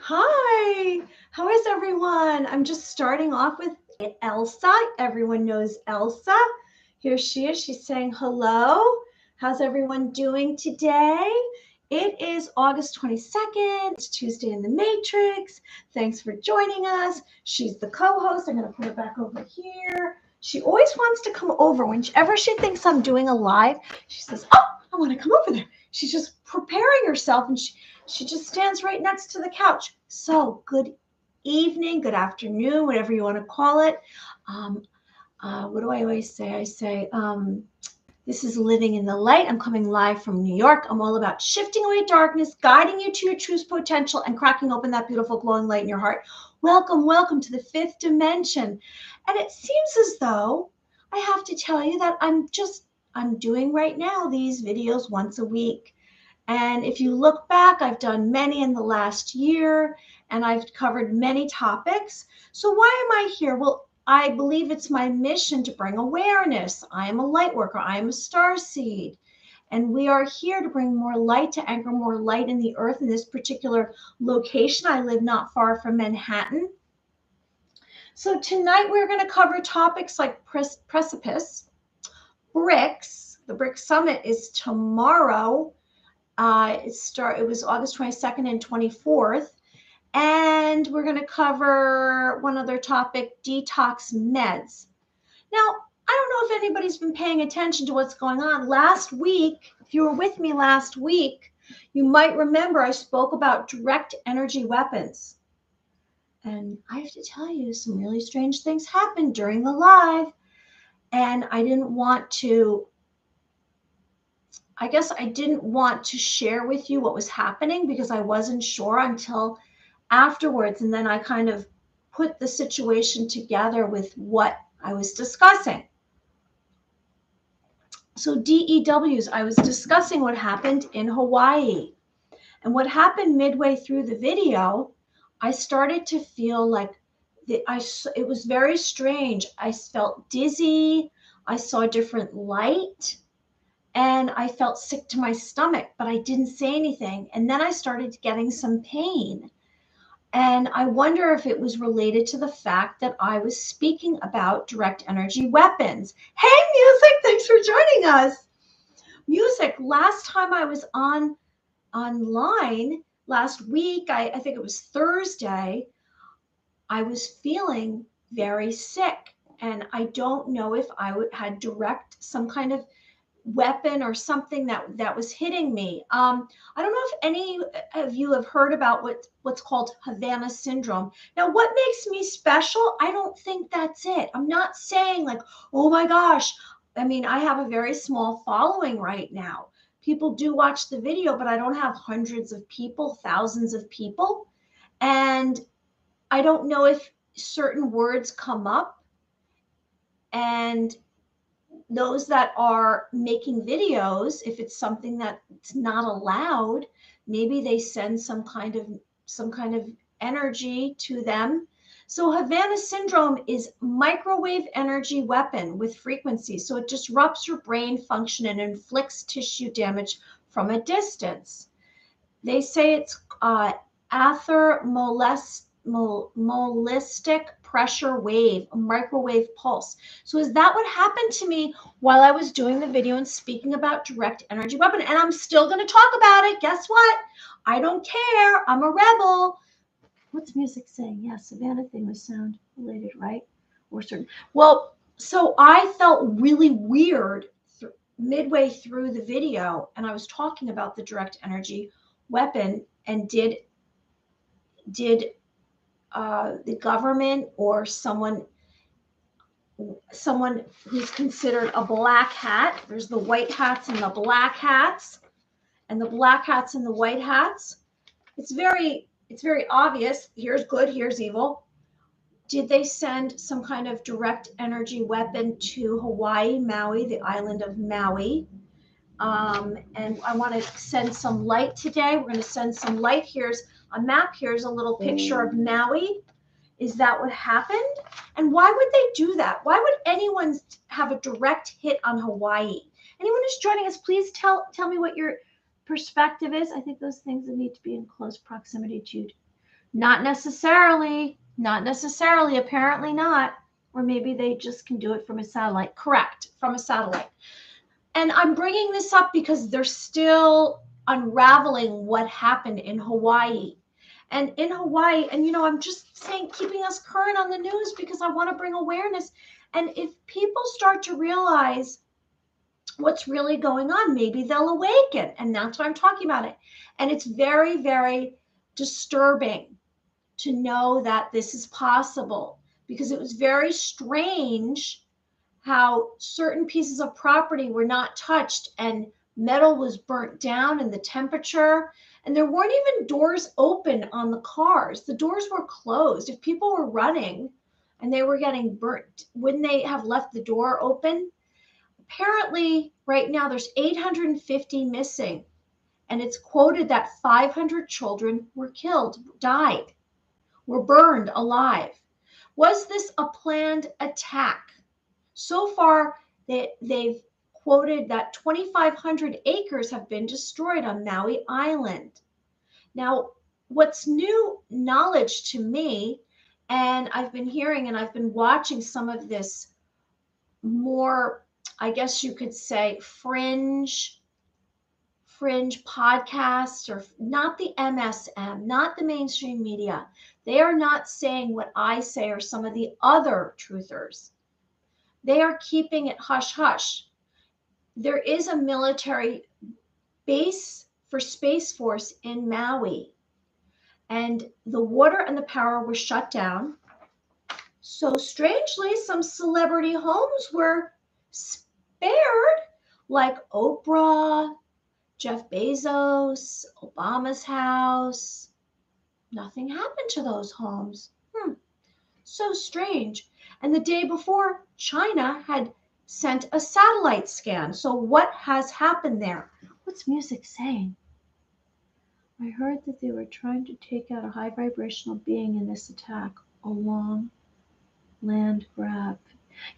Hi, how is everyone? I'm just starting off with Elsa. Everyone knows Elsa. Here she is. She's saying hello. How's everyone doing today? It is August 22nd. It's Tuesday in the Matrix. Thanks for joining us. She's the co-host. I'm going to put her back over here. She always wants to come over. Whenever she thinks I'm doing a live, she says, "Oh, I want to come over there." She's just preparing herself, and she just stands right next to the couch. So good evening, good afternoon, whatever you want to call it. What do I always say? I say, this is Living in the Light. I'm coming live from New York. I'm all about shifting away darkness, guiding you to your true potential, and cracking open that beautiful glowing light in your heart. Welcome, welcome to the fifth dimension. And it seems as though I have to tell you that I'm doing right now these videos once a week. And if you look back, I've done many in the last year, and I've covered many topics. So why am I here? Well, I believe it's my mission to bring awareness. I am a light worker. I am a star seed. And we are here to bring more light, to anchor more light in the earth in this particular location. I live not far from Manhattan. So tonight we're going to cover topics like PRECIPICE, Brics. The Brics Summit is tomorrow. It was August 22nd and 24th. And we're going to cover one other topic, detox meds. Now, I don't know if anybody's been paying attention to what's going on. Last week, if you were with me last week, you might remember I spoke about direct energy weapons. And I have to tell you, some really strange things happened during the live. And I didn't want to share with you what was happening because I wasn't sure until afterwards. And then I kind of put the situation together with what I was discussing. So DEWs, I was discussing what happened in Hawaii. And what happened midway through the video, I started to feel like it was very strange. I felt dizzy. I saw different light. And I felt sick to my stomach, but I didn't say anything. And then I started getting some pain. And I wonder if it was related to the fact that I was speaking about direct energy weapons. Hey, Music, thanks for joining us. Music, last time I was online, last week, I think it was Thursday, I was feeling very sick. And I don't know if I had some kind of weapon or something that was hitting me. I don't know if any of you have heard about what's called Havana syndrome. Now, what makes me special? I don't think that's it. I'm not saying like, oh my gosh. I mean, I have a very small following right now. People do watch the video, but I don't have hundreds of people, thousands of people. And I don't know if certain words come up, and those that are making videos, if it's something that's not allowed, maybe they send some kind of energy to them. So Havana syndrome is microwave energy weapon with frequency. So it disrupts your brain function and inflicts tissue damage from a distance. They say it's athermolistic pressure wave, a microwave pulse. So is that what happened to me while I was doing the video and speaking about direct energy weapon? And I'm still going to talk about it. Guess what? I don't care. I'm a rebel. What's Music saying? Yeah, Savannah thing was sound related, right? Or certain. Well, so I felt really weird midway through the video, and I was talking about the direct energy weapon, and did the government or someone who's considered a black hat, there's the white hats and the black hats, and the black hats and the white hats, it's very obvious. Here's good, here's evil. Did they send some kind of direct energy weapon to Hawaii, Maui, the island of Maui? And I want to send some light today. We're going to send some light. Here's a map. Here's a little picture of Maui. Is that what happened? And why would they do that? Why would anyone have a direct hit on Hawaii? Anyone who's joining us, please tell me what your perspective is. I think those things that need to be in close proximity Not necessarily, apparently not. Or maybe they just can do it from a satellite. Correct, from a satellite. And I'm bringing this up because they're still unraveling what happened in Hawaii. And in Hawaii, and I'm just saying, keeping us current on the news because I want to bring awareness. And if people start to realize what's really going on, maybe they'll awaken. And that's why I'm talking about it. And it's very, very disturbing to know that this is possible, because it was very strange how certain pieces of property were not touched and metal was burnt down, and the temperature, and there weren't even doors open on the cars. The doors were closed. If people were running and they were getting burnt, wouldn't they have left the door open? Apparently right now there's 850 missing, and it's quoted that 500 children were killed, died, were burned alive. Was this a planned attack? So far, they've quoted that 2,500 acres have been destroyed on Maui Island. Now, what's new knowledge to me, and I've been hearing and I've been watching some of this more, I guess you could say, fringe podcasts, or not the MSM, not the mainstream media. They are not saying what I say or some of the other truthers. They are keeping it hush hush. There is a military base for Space Force in Maui, and the water and the power were shut down. So strangely, some celebrity homes were spared, like Oprah, Jeff Bezos, Obama's house. Nothing happened to those homes. So strange. And the day before, China had sent a satellite scan. So what has happened there? What's music saying? I heard that they were trying to take out a high vibrational being in this attack. A long land grab.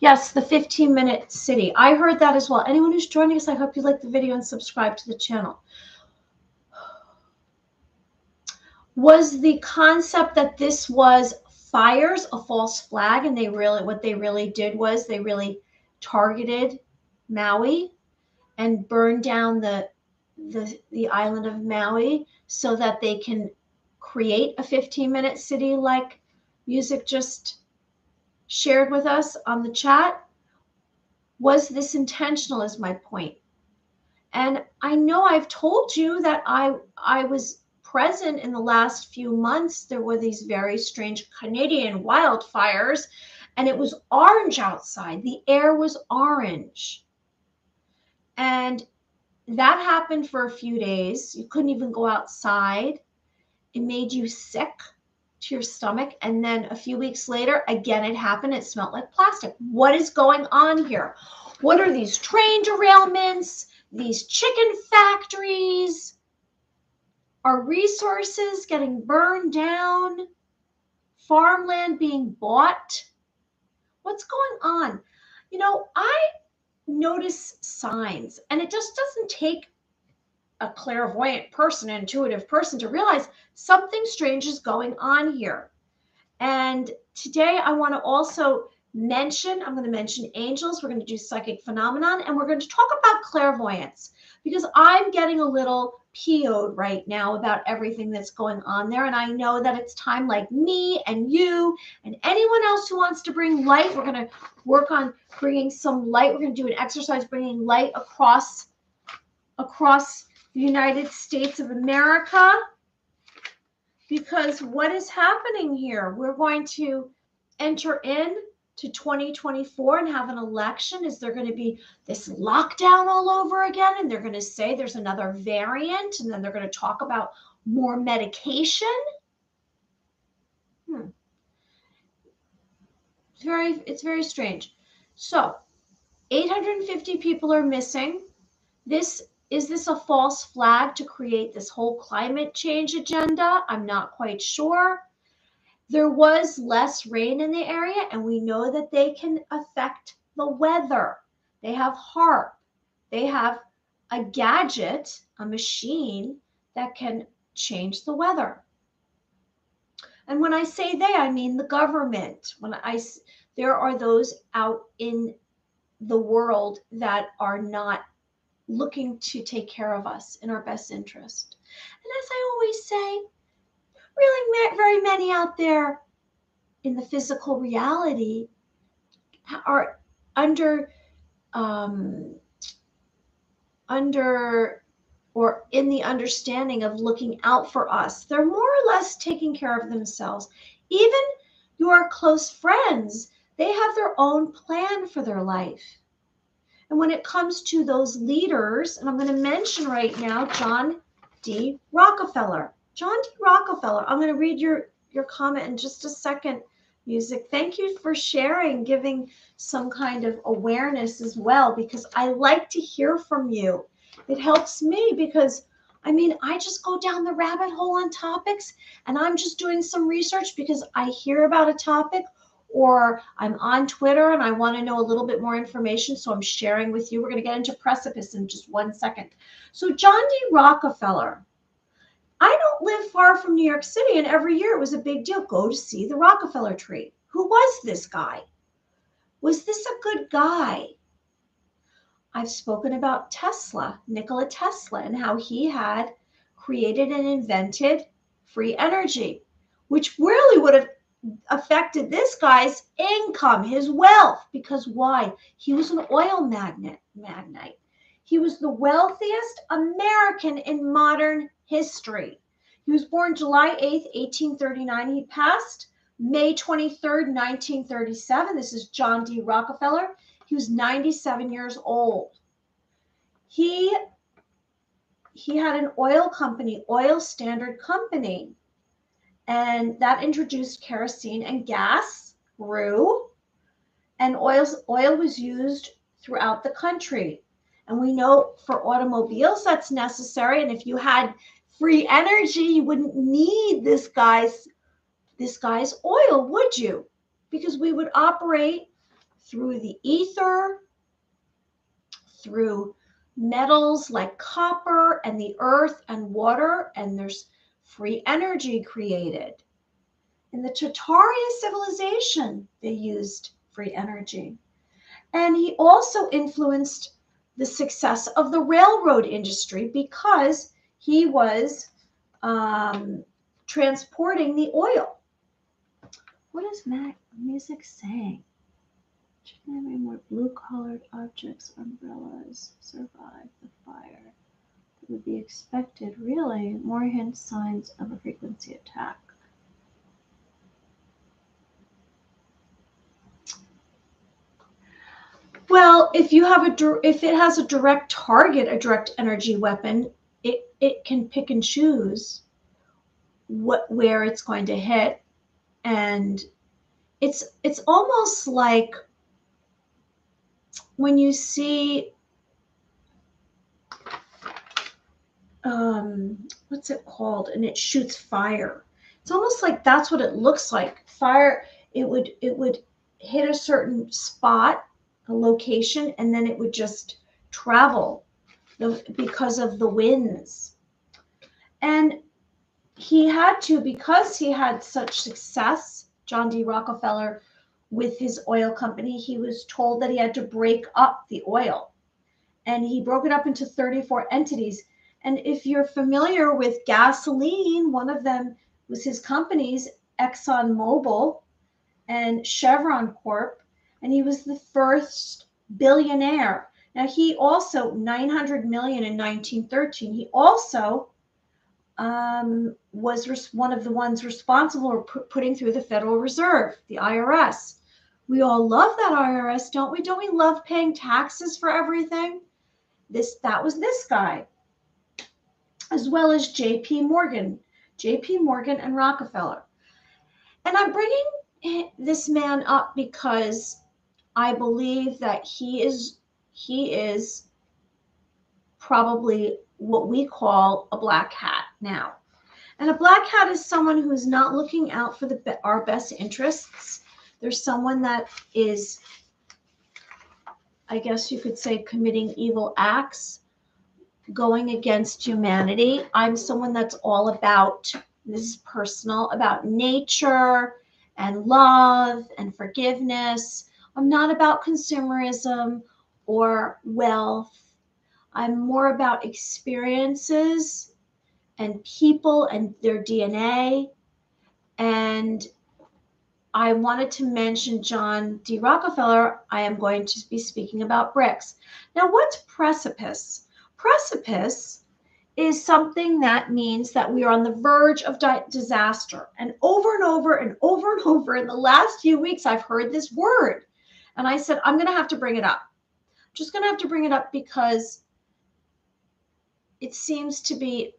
Yes, the 15-minute city. I heard that as well. Anyone who's joining us, I hope you like the video and subscribe to the channel. Was the concept that this was fires a false flag, and what they really did was they really targeted Maui and burned down the island of Maui so that they can create a 15-minute city like Music just shared with us on the chat? Was this intentional is my point. And I know I've told you that I was present in the last few months. There were these very strange Canadian wildfires, and it was orange outside. The air was orange. And that happened for a few days. You couldn't even go outside. It made you sick to your stomach. And then a few weeks later, again, it happened. It smelled like plastic. What is going on here? What are these train derailments? These chicken factories? Are resources getting burned down? Farmland being bought? What's going on? I notice signs, and it just doesn't take a clairvoyant person, an intuitive person, to realize something strange is going on here. And today I want to also I'm going to mention angels. We're going to do psychic phenomenon, and we're going to talk about clairvoyance, because I'm getting a little PO'd right now about everything that's going on there. And I know that it's time, like me and you and anyone else who wants to bring light. We're going to work on bringing some light. We're going to do an exercise bringing light across the United States of America, because what is happening here? We're going to enter in to 2024 and have an election. Is there going to be this lockdown all over again? And they're going to say there's another variant, and then they're going to talk about more medication. It's very strange. So 850 people are missing. Is this a false flag to create this whole climate change agenda? I'm not quite sure. There was less rain in the area, and we know that they can affect the weather. They have HARP. They have a gadget, a machine that can change the weather. And when I say they, I mean the government. There are those out in the world that are not looking to take care of us in our best interest. And as I always say, really very many out there in the physical reality are under under or in the understanding of looking out for us. They're more or less taking care of themselves. Even your close friends, they have their own plan for their life. And when it comes to those leaders, and I'm going to mention right now John D. Rockefeller. John D. Rockefeller, I'm going to read your comment in just a second, Music. Thank you for sharing, giving some kind of awareness as well, because I like to hear from you. It helps me because, I mean, I just go down the rabbit hole on topics, and I'm just doing some research because I hear about a topic, or I'm on Twitter and I want to know a little bit more information, so I'm sharing with you. We're going to get into PRECIPICE in just 1 second. So John D. Rockefeller, I don't live far from New York City, and every year it was a big deal. Go to see the Rockefeller tree. Who was this guy? Was this a good guy? I've spoken about Tesla, Nikola Tesla, and how he had created and invented free energy, which really would have affected this guy's income, his wealth. Because why? He was an oil magnate. He was the wealthiest American in modern history. He was born July 8th, 1839. He passed May 23rd, 1937. This is John D. Rockefeller. He was 97 years old. He had an oil company, Oil Standard Company, and that introduced kerosene and gas grew, and oil was used throughout the country. And we know for automobiles that's necessary. And if you had free energy, you wouldn't need this guy's oil, would you? Because we would operate through the ether, through metals like copper and the earth and water, and there's free energy created. In the Tartarian civilization, they used free energy. And he also influenced the success of the railroad industry because he was transporting the oil. What is music saying? More blue-colored objects, umbrellas, survive the fire. It would be expected, really. More hint signs of a frequency attack. Well, if it has a direct target, a direct energy weapon, it can pick and choose where it's going to hit, and it's almost like when you see what's it called, and it shoots fire. It's almost like that's what it looks like. Fire, it would hit a certain spot, a location, and then it would just travel because of the winds. And because he had such success, John D. Rockefeller, with his oil company, he was told that he had to break up the oil. And he broke it up into 34 entities. And if you're familiar with gasoline, one of them was his companies, ExxonMobil and Chevron Corp. And he was the first billionaire. Now, he also, 900 million in 1913, he also was one of the ones responsible for putting through the Federal Reserve, the IRS. We all love that IRS, don't we? Don't we love paying taxes for everything? That was this guy, as well as J.P. Morgan and Rockefeller. And I'm bringing this man up because I believe that he is probably what we call a black hat now. And a black hat is someone who is not looking out for our best interests. There's someone that is, I guess you could say, committing evil acts, going against humanity. I'm someone that's all about this is personal, about nature and love and forgiveness. I'm not about consumerism or wealth. I'm more about experiences and people and their DNA. And I wanted to mention John D. Rockefeller. I am going to be speaking about Brics. Now, what's precipice? Precipice is something that means that we are on the verge of disaster. And over and over and over and over in the last few weeks, I've heard this word. And I said, I'm going to have to bring it up. I'm just going to have to bring it up because it seems to be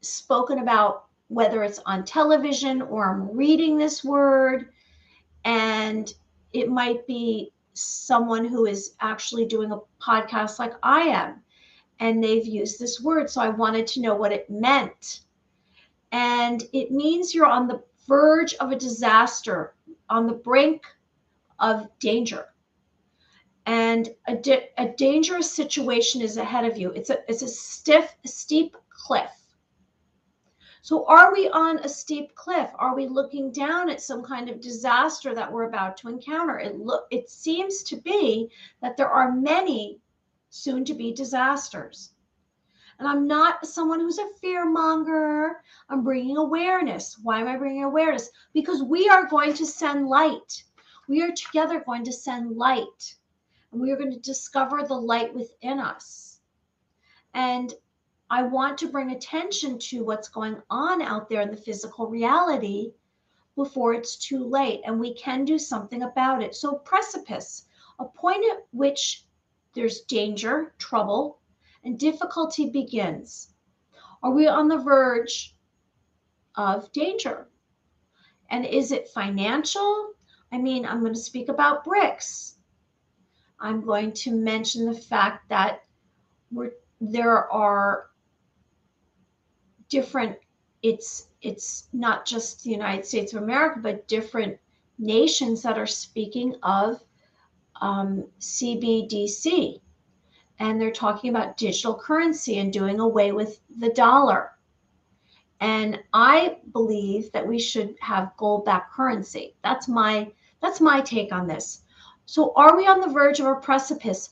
spoken about, whether it's on television or I'm reading this word, and it might be someone who is actually doing a podcast like I am, and they've used this word. So I wanted to know what it meant. And it means you're on the verge of a disaster, on the brink of danger. And a dangerous situation is ahead of you. It's a steep cliff. So are we on a steep cliff? Are we looking down at some kind of disaster that we're about to encounter? It seems to be that there are many soon-to-be disasters. And I'm not someone who's a fear monger. I'm bringing awareness. Why am I bringing awareness? Because we are going to send light. We are together going to send light. And we are going to discover the light within us. And I want to bring attention to what's going on out there in the physical reality before it's too late, and we can do something about it. So precipice, a point at which there's danger, trouble, and difficulty begins. Are we on the verge of danger? And is it financial? I mean, I'm going to speak about Brics. I'm going to mention the fact that there are different, it's not just the United States of America, but different nations that are speaking of CBDC. And they're talking about digital currency and doing away with the dollar. And I believe that we should have gold-backed currency. That's my take on this. So are we on the verge of a precipice?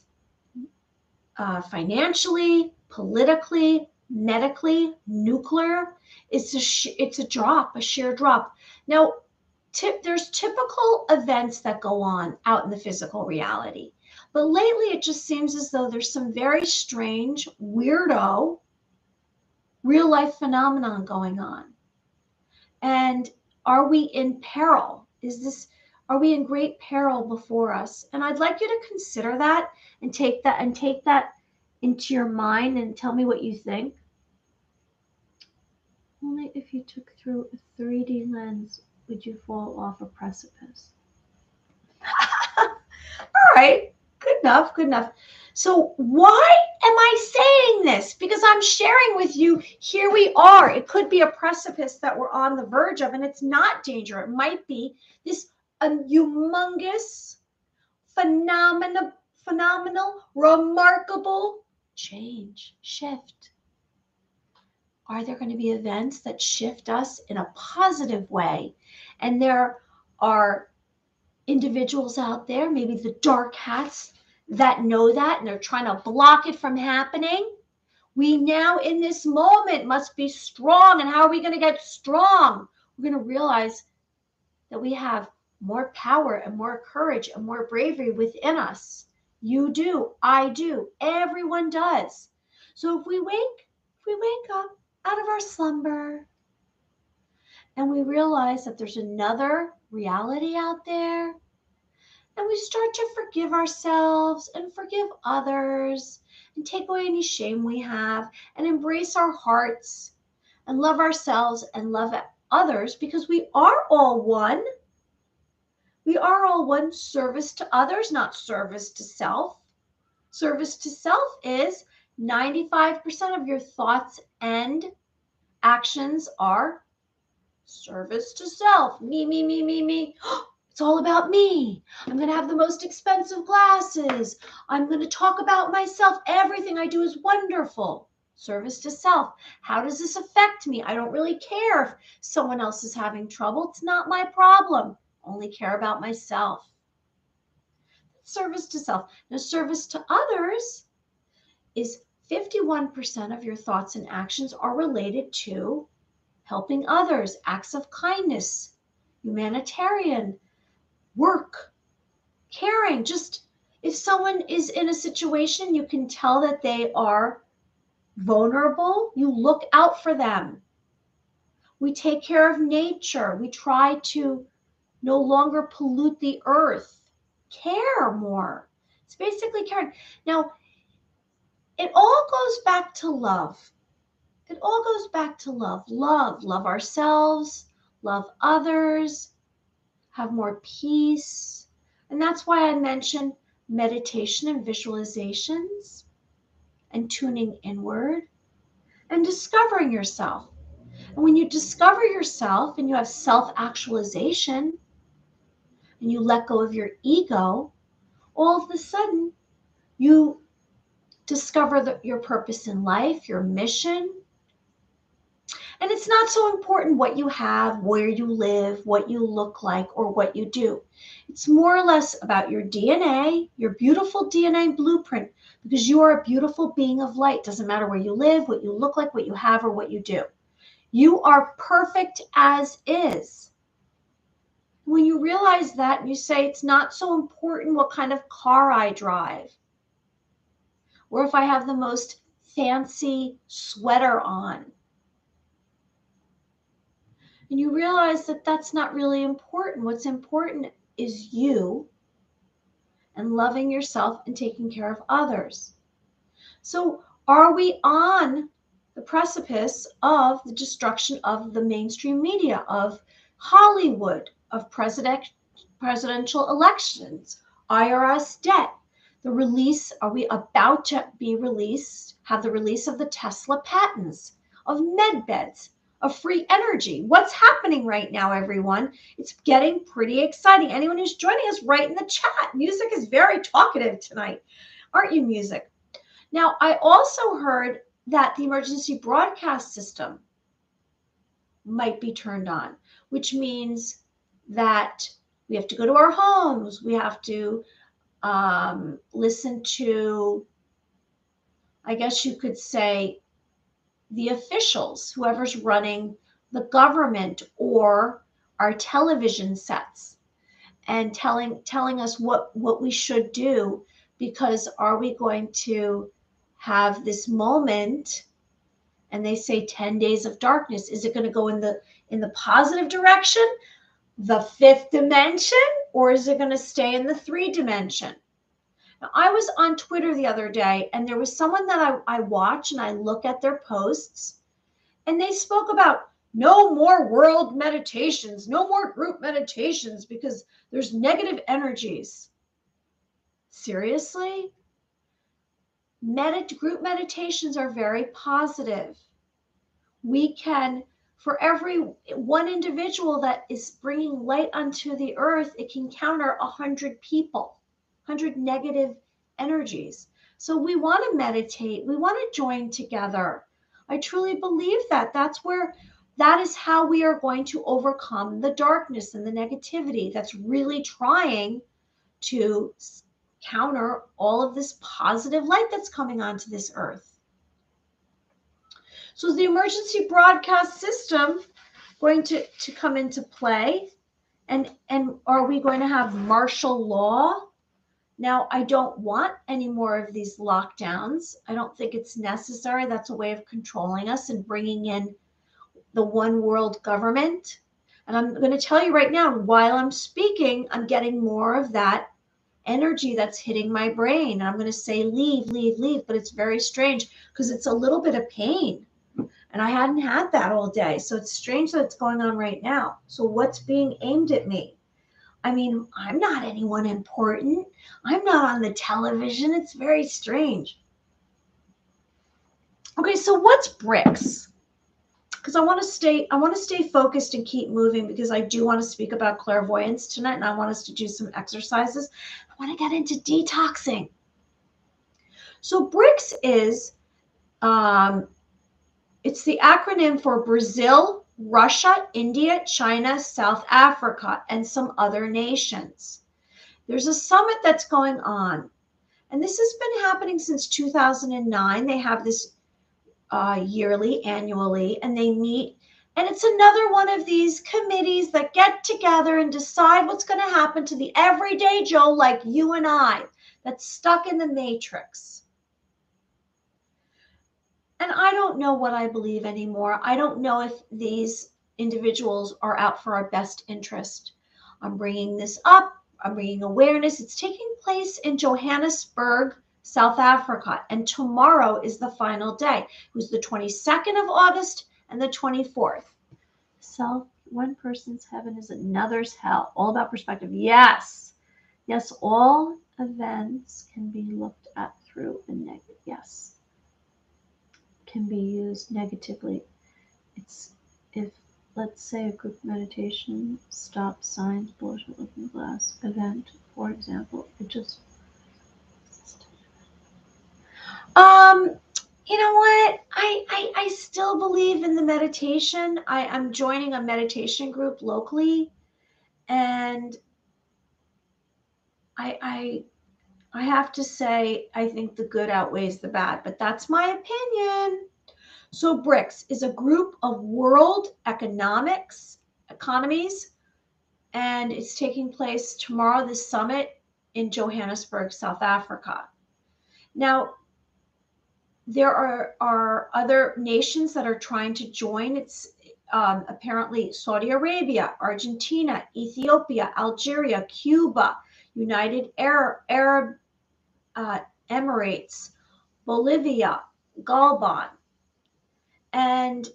Financially, politically, medically, nuclear? It's a drop, a sheer drop. Now, there's typical events that go on out in the physical reality. But lately, it just seems as though there's some very strange, weirdo, real-life phenomenon going on. And are we in peril? Are we in great peril before us? And I'd like you to consider that and take that into your mind and tell me what you think. Only if you took through a 3D lens would you fall off a precipice. All right, good enough. So why am I saying this? Because I'm sharing with you, here we are. It could be a precipice that we're on the verge of, and it's not danger. It might be this humongous, phenomenal, remarkable change, shift. Are there going to be events that shift us in a positive way? And there are individuals out there, maybe the dark hats, that know that, and they're trying to block it from happening. We now in this moment must be strong. And how are we going to get strong? We're going to realize that we have more power and more courage and more bravery within us. You do, I do, everyone does. So if we wake up out of our slumber and we realize that there's another reality out there, and we start to forgive ourselves and forgive others and take away any shame we have and embrace our hearts and love ourselves and love others, because we are all one. We are all one. Service to others, not service to self. Service to self is 95% of your thoughts and actions are service to self. Me. It's all about me. I'm going to have the most expensive glasses. I'm going to talk about myself. Everything I do is wonderful. Service to self. How does this affect me? I don't really care if someone else is having trouble. It's not my problem. Only care about myself. Service to self. Now, service to others is 51% of your thoughts and actions are related to helping others, acts of kindness, humanitarian, work, caring. Just if someone is in a situation, you can tell that they are vulnerable, you look out for them. We take care of nature. We try to no longer pollute the earth. Care more. It's basically caring. Now, it all goes back to love. It all goes back to love. Love ourselves, love others, have more peace. And that's why I mentioned meditation and visualizations and tuning inward and discovering yourself. And when you discover yourself and you have self-actualization and you let go of your ego, all of a sudden you discover your purpose in life, your mission. And it's not so important what you have, where you live, what you look like, or what you do. It's more or less about your DNA, your beautiful DNA blueprint, because you are a beautiful being of light. Doesn't matter where you live, what you look like, what you have, or what you do. You are perfect as is. When you realize that and you say, it's not so important what kind of car I drive, or if I have the most fancy sweater on, and you realize that that's not really important. What's important is you and loving yourself and taking care of others. So are we on the precipice of the destruction of the mainstream media, of Hollywood, of presidential elections, IRS debt, the release? Are we about to be released, have the release of the Tesla patents, of med beds, of free energy? What's happening right now, everyone? It's getting pretty exciting. Anyone who's joining us, write in the chat. Music is very talkative tonight. Aren't you, music? Now, I also heard that the emergency broadcast system might be turned on, which means that we have to go to our homes. We have to listen to, I guess you could say, the officials, whoever's running the government or our television sets, and telling us what we should do, because are we going to have this moment, and they say 10 days of darkness? Is it going to go in the positive direction, the fifth dimension, or is it going to stay in the 3 dimension? Now, I was on Twitter the other day, and there was someone that I watch and I look at their posts, and they spoke about no more world meditations, no more group meditations, because there's negative energies. Seriously? Group meditations are very positive. We can, for every one individual that is bringing light onto the earth, it can counter 100 people, 100 negative energies. So we want to meditate. We want to join together. I truly believe that. That is how we are going to overcome the darkness and the negativity that's really trying to counter all of this positive light that's coming onto this earth. So is the emergency broadcast system going to come into play? And are we going to have martial law? Now, I don't want any more of these lockdowns. I don't think it's necessary. That's a way of controlling us and bringing in the one world government. And I'm going to tell you right now, while I'm speaking, I'm getting more of that energy that's hitting my brain. And I'm going to say, leave, leave, leave. But it's very strange because it's a little bit of pain. And I hadn't had that all day. So it's strange that it's going on right now. So what's being aimed at me? I mean, I'm not anyone important. I'm not on the television. It's very strange. Okay, so what's Brics? Because I want to stay focused and keep moving, because I do want to speak about clairvoyance tonight, and I want us to do some exercises. I want to get into detoxing. So Brics is It's the acronym for Brazil, Russia, India, China, South Africa, and some other nations. There's a summit that's going on, and this has been happening since 2009. They have this annually, and they meet. And it's another one of these committees that get together and decide what's going to happen to the everyday Joe like you and I that's stuck in the matrix. And I don't know what I believe anymore. I don't know if these individuals are out for our best interest. I'm bringing this up. I'm bringing awareness. It's taking place in Johannesburg, South Africa. And tomorrow is the final day. It was the 22nd of August and the 24th. One person's heaven is another's hell. All about perspective. Yes. Yes, all events can be looked at through a negative. Yes. Can be used negatively. It's if, let's say, a group meditation, stop signs, bullshit looking glass event, for example, it just you know what? I still believe in the meditation. I'm joining a meditation group locally, and I have to say I think the good outweighs the bad, but that's my opinion. So Brics is a group of world economies, and it's taking place tomorrow, this summit in Johannesburg, South Africa. Now, there are other nations that are trying to join. It's apparently Saudi Arabia, Argentina, Ethiopia, Algeria, Cuba, United Arab Emirates, Bolivia, Gabon. And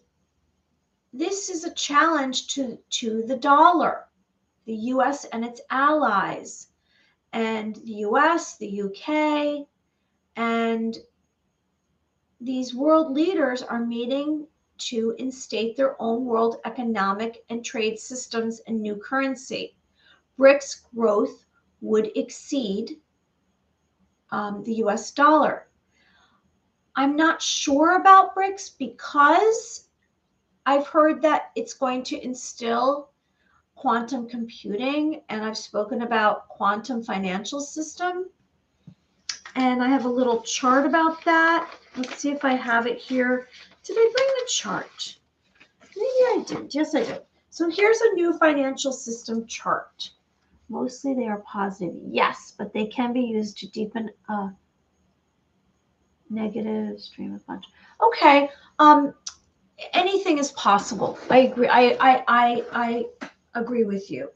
this is a challenge to the dollar, the US and its allies, and the US, the UK, and these world leaders are meeting to instate their own world economic and trade systems and new currency. BRICS growth would exceed the US dollar. I'm not sure about BRICS because I've heard that it's going to instill quantum computing, and I've spoken about quantum financial system. And I have a little chart about that. Let's see if I have it here. Did I bring the chart? Maybe I did. Yes, I did. So here's a new financial system chart. Mostly they are positive. Yes, but they can be used to deepen a negative stream of punch. Okay. Anything is possible. I agree. I agree with you.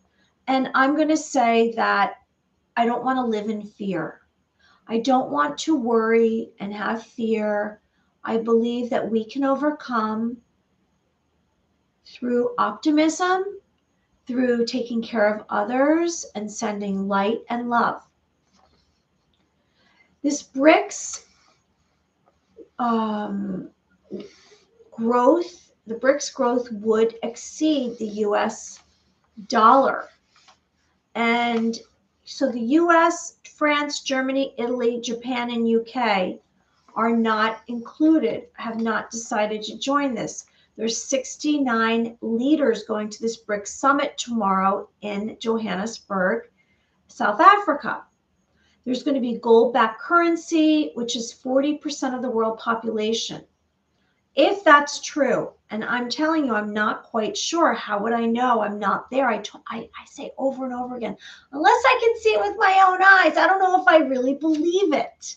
And I'm going to say that I don't want to live in fear. I don't want to worry and have fear. I believe that we can overcome through optimism, through taking care of others and sending light and love. This BRICS growth, the BRICS growth would exceed the US dollar. And so the US, France, Germany, Italy, Japan, and UK are not included, have not decided to join this. There's 69 leaders going to this BRICS summit tomorrow in Johannesburg, South Africa. There's going to be gold-backed currency, which is 40% of the world population. If that's true, and I'm telling you, I'm not quite sure. How would I know? I'm not there. I say over and over again, unless I can see it with my own eyes, I don't know if I really believe it.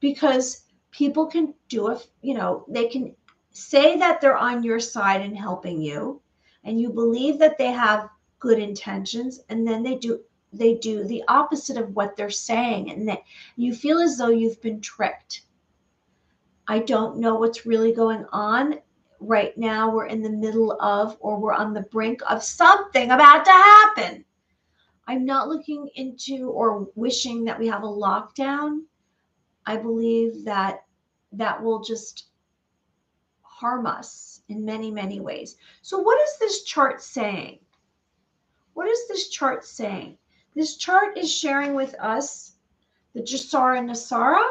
Because people can do it, they can say that they're on your side and helping you, and you believe that they have good intentions, and then they do the opposite of what they're saying, and that you feel as though you've been tricked. I don't know what's really going on right now. We're in the middle of, or we're on the brink of something about to happen. I'm not looking into or wishing that we have a lockdown. I believe that will just harm us in many, many ways. So what is this chart saying? What is this chart saying? This chart is sharing with us the Jasara Nasara,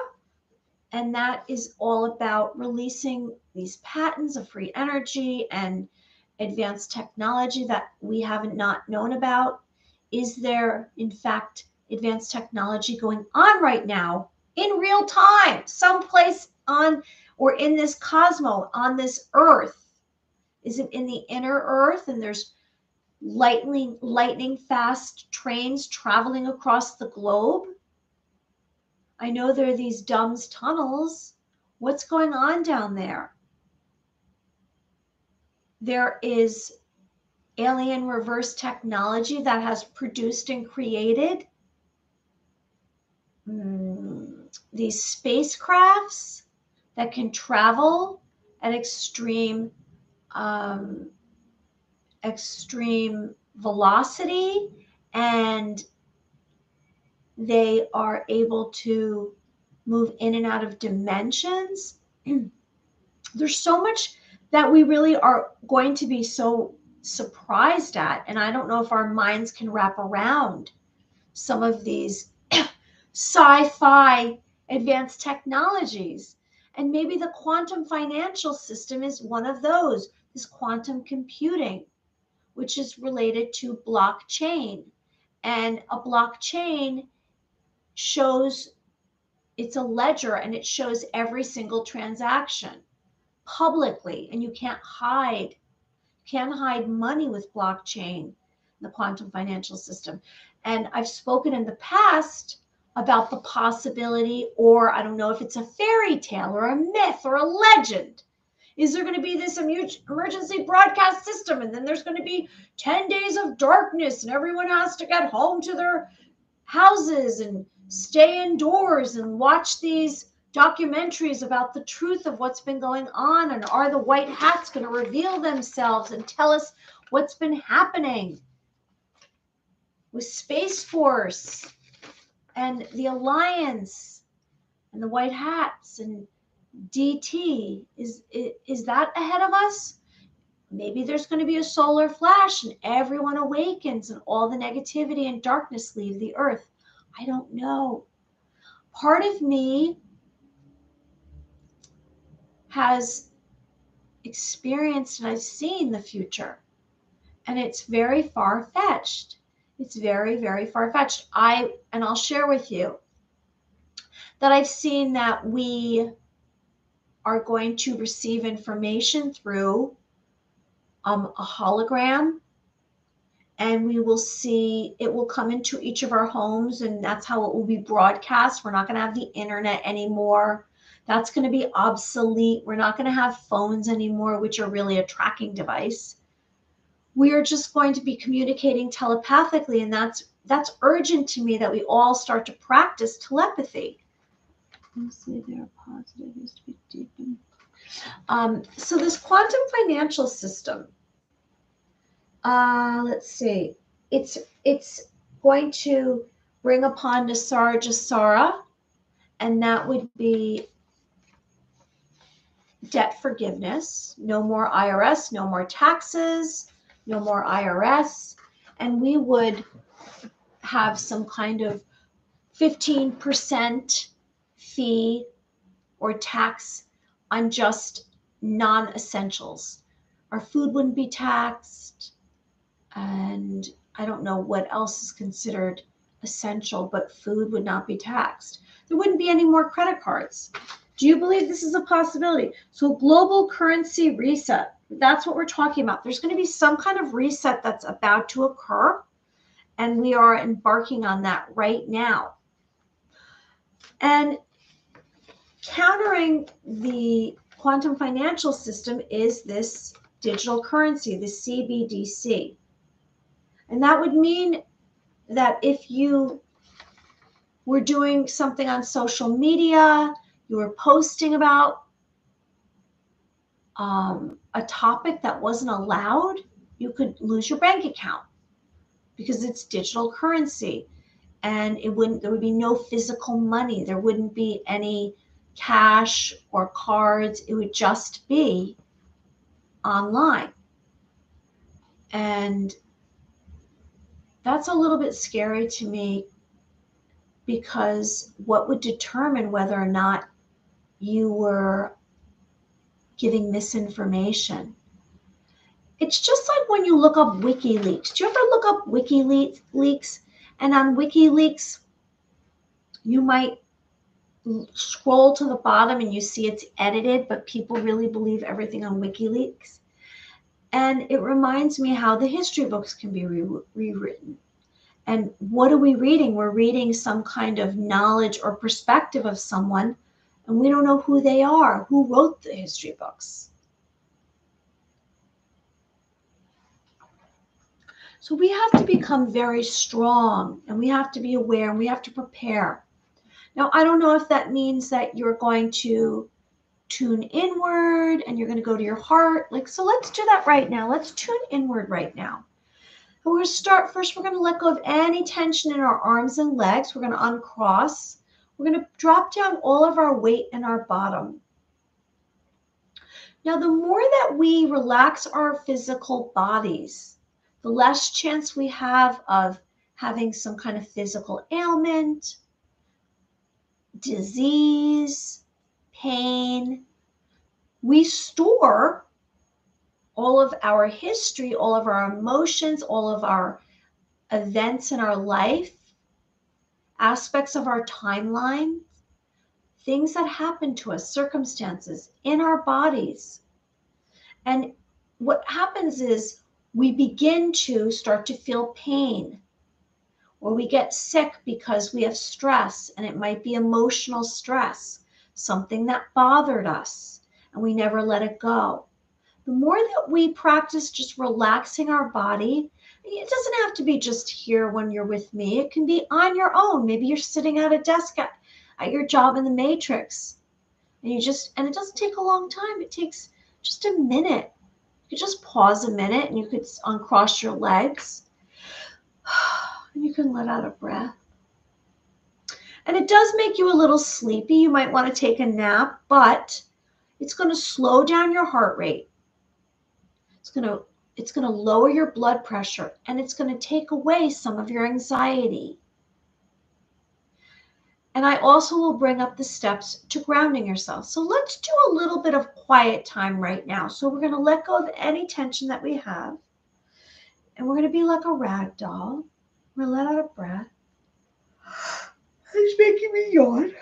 And that is all about releasing these patterns of free energy and advanced technology that we haven't not known about. Is there, in fact, advanced technology going on right now in real time, someplace on or in this cosmos, on this earth? Is it in the inner earth and there's lightning fast trains traveling across the globe? I know there are these DUMS tunnels. What's going on down there? There is alien reverse technology that has produced and created these spacecrafts that can travel at extreme velocity, and they are able to move in and out of dimensions. There's so much that we really are going to be so surprised at, and I don't know if our minds can wrap around some of these sci-fi advanced technologies. And maybe the quantum financial system is one of those, this quantum computing, which is related to blockchain. And a blockchain shows, it's a ledger, and it shows every single transaction publicly, and you can't hide money with blockchain, the quantum financial system. And I've spoken in the past about the possibility, or I don't know if it's a fairy tale or a myth or a legend. Is there going to be this emergency broadcast system, and then there's going to be 10 days of darkness, and everyone has to get home to their houses and stay indoors and watch these documentaries about the truth of what's been going on? And are the white hats going to reveal themselves and tell us what's been happening with Space Force and the Alliance and the white hats and DT? Is that ahead of us? Maybe there's going to be a solar flash and everyone awakens and all the negativity and darkness leave the earth. I don't know. Part of me has experienced and I've seen the future, and it's very far-fetched. It's very, very far-fetched. I'll share with you that I've seen that we are going to receive information through a hologram, and we will see, it will come into each of our homes, and that's how it will be broadcast. We're not going to have the internet anymore. That's going to be obsolete. We're not going to have phones anymore, which are really a tracking device. We are just going to be communicating telepathically, and that's urgent to me that we all start to practice telepathy. Let's see, there are positive used to be deepened. So this quantum financial system, let's see, it's going to bring upon Nasara Jasara, and that would be debt forgiveness. No more IRS, no more taxes, no more IRS, and we would have some kind of 15% fee or tax on just non-essentials. Our food wouldn't be taxed, and I don't know what else is considered essential, but food would not be taxed. There wouldn't be any more credit cards. Do you believe this is a possibility? So global currency reset, that's what we're talking about. There's going to be some kind of reset that's about to occur, and we are embarking on that right now. And countering the quantum financial system is this digital currency, the CBDC. And that would mean that if you were doing something on social media, you were posting about a topic that wasn't allowed, you could lose your bank account because it's digital currency, and there would be no physical money. There wouldn't be any cash or cards. It would just be online. And that's a little bit scary to me, because what would determine whether or not you were giving misinformation. It's just like when you look up WikiLeaks. Do you ever look up WikiLeaks? And on WikiLeaks, you might scroll to the bottom and you see it's edited, but people really believe everything on WikiLeaks. And it reminds me how the history books can be rewritten. And what are we reading? We're reading some kind of knowledge or perspective of someone, and we don't know who they are, who wrote the history books. So we have to become very strong, and we have to be aware, and we have to prepare. Now, I don't know if that means that you're going to tune inward and you're going to go to your heart. So let's do that right now. Let's tune inward right now. And we're going to start first. We're going to let go of any tension in our arms and legs. We're going to uncross. We're going to drop down all of our weight in our bottom. Now, the more that we relax our physical bodies, the less chance we have of having some kind of physical ailment, disease, pain. We store all of our history, all of our emotions, all of our events in our life, aspects of our timeline, things that happen to us, circumstances in our bodies. And what happens is we begin to start to feel pain, or we get sick because we have stress, and it might be emotional stress, something that bothered us, and we never let it go. The more that we practice just relaxing our body, it doesn't have to be just here when you're with me. It can be on your own. Maybe you're sitting at a desk at your job in the matrix, and it doesn't take a long time. It takes just a minute. You could just pause a minute, and you could uncross your legs, and you can let out a breath. And it does make you a little sleepy. You might want to take a nap, but it's going to slow down your heart rate. It's going to lower your blood pressure, and it's going to take away some of your anxiety. And I also will bring up the steps to grounding yourself. So let's do a little bit of quiet time right now. So we're going to let go of any tension that we have, and we're going to be like a rag doll. We're going to let out a breath. It's making me yawn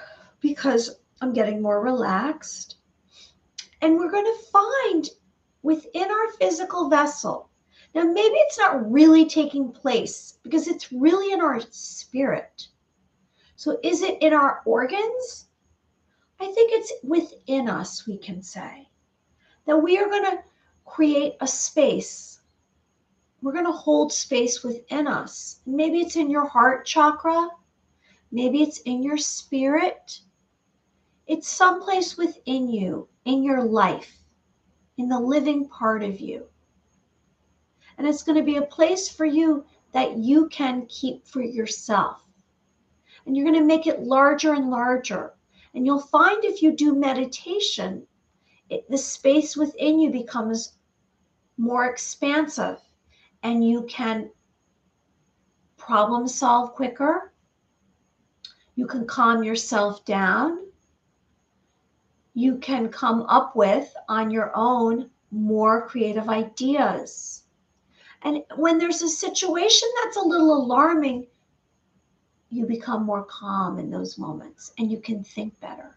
because I'm getting more relaxed. And we're going to find within our physical vessel. Now, maybe it's not really taking place because it's really in our spirit. So is it in our organs? I think it's within us, we can say. That we are going to create a space. We're going to hold space within us. Maybe it's in your heart chakra. Maybe it's in your spirit. It's someplace within you, in your life, in the living part of you. And it's going to be a place for you that you can keep for yourself. And you're going to make it larger and larger. And you'll find if you do meditation, the space within you becomes more expansive, and you can problem solve quicker. You can calm yourself down. You can come up with, on your own, more creative ideas. And when there's a situation that's a little alarming, you become more calm in those moments, and you can think better.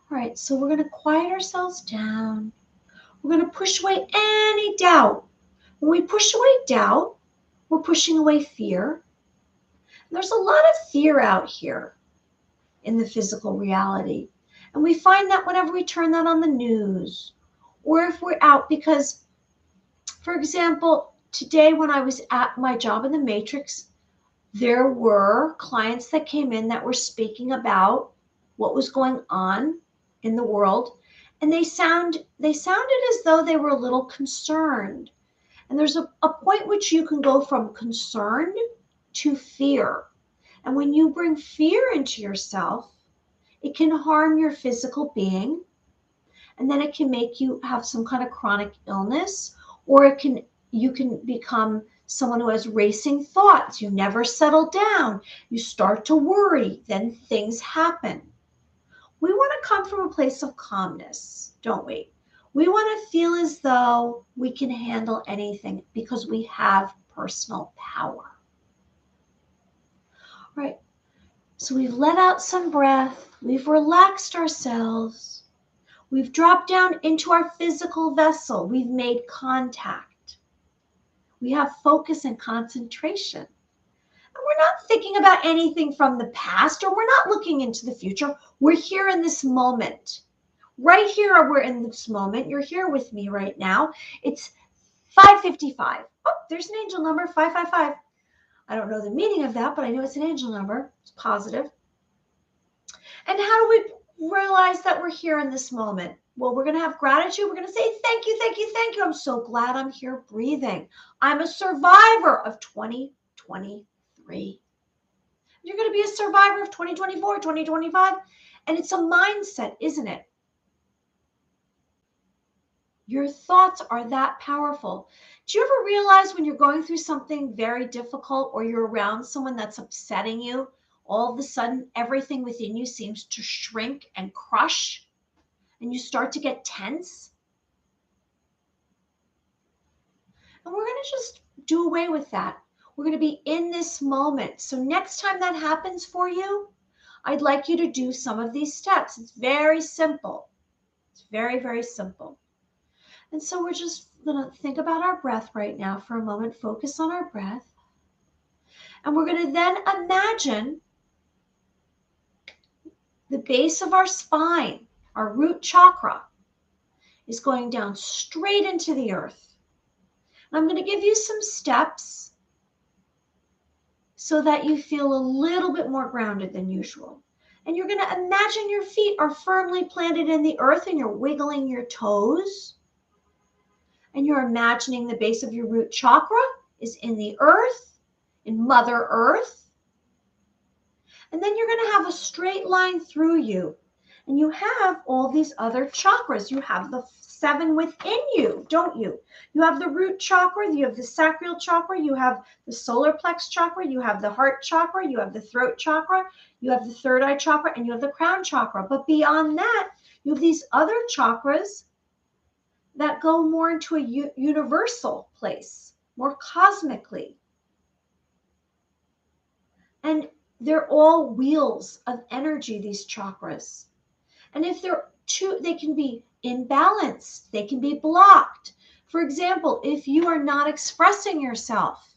All right, so we're going to quiet ourselves down. We're going to push away any doubt. When we push away doubt, we're pushing away fear. There's a lot of fear out here in the physical reality. And we find that whenever we turn that on the news, or if we're out, because, for example, today when I was at my job in the matrix, there were clients that came in that were speaking about what was going on in the world, and they sounded as though they were a little concerned. And there's a point which you can go from concern to fear. And when you bring fear into yourself, it can harm your physical being, and then it can make you have some kind of chronic illness, or you can become someone who has racing thoughts. You never settle down. You start to worry, then things happen. We want to come from a place of calmness, don't we? We want to feel as though we can handle anything because we have personal power. All right. So we've let out some breath. We've relaxed ourselves. We've dropped down into our physical vessel. We've made contact. We have focus and concentration. And we're not thinking about anything from the past, or we're not looking into the future. We're here in this moment. Right here, we're in this moment. You're here with me right now. It's 5:55. Oh, there's an angel number, 555. I don't know the meaning of that, but I know it's an angel number. It's positive. And how do we realize that we're here in this moment? Well, we're going to have gratitude. We're going to say, thank you, thank you, thank you. I'm so glad I'm here breathing. I'm a survivor of 2023. You're going to be a survivor of 2024, 2025. And it's a mindset, isn't it? Your thoughts are that powerful. Do you ever realize when you're going through something very difficult, or you're around someone that's upsetting you, all of a sudden everything within you seems to shrink and crush, and you start to get tense? And we're going to just do away with that. We're going to be in this moment. So next time that happens for you, I'd like you to do some of these steps. It's very simple. It's very, very simple. And so we're just going to think about our breath right now for a moment, focus on our breath. And we're going to then imagine the base of our spine, our root chakra, is going down straight into the earth. And I'm going to give you some steps so that you feel a little bit more grounded than usual. And you're going to imagine your feet are firmly planted in the earth and you're wiggling your toes. And you're imagining the base of your root chakra is in the earth, in Mother Earth. And then you're going to have a straight line through you. And you have all these other chakras. You have the 7 within you, don't you? You have the root chakra, you have the sacral chakra, you have the solar plex chakra, you have the heart chakra, you have the throat chakra, you have the third eye chakra, and you have the crown chakra. But beyond that, you have these other chakras that go more into a universal place, more cosmically. And they're all wheels of energy, these chakras. And if they're too, they can be imbalanced, they can be blocked. For example, if you are not expressing yourself,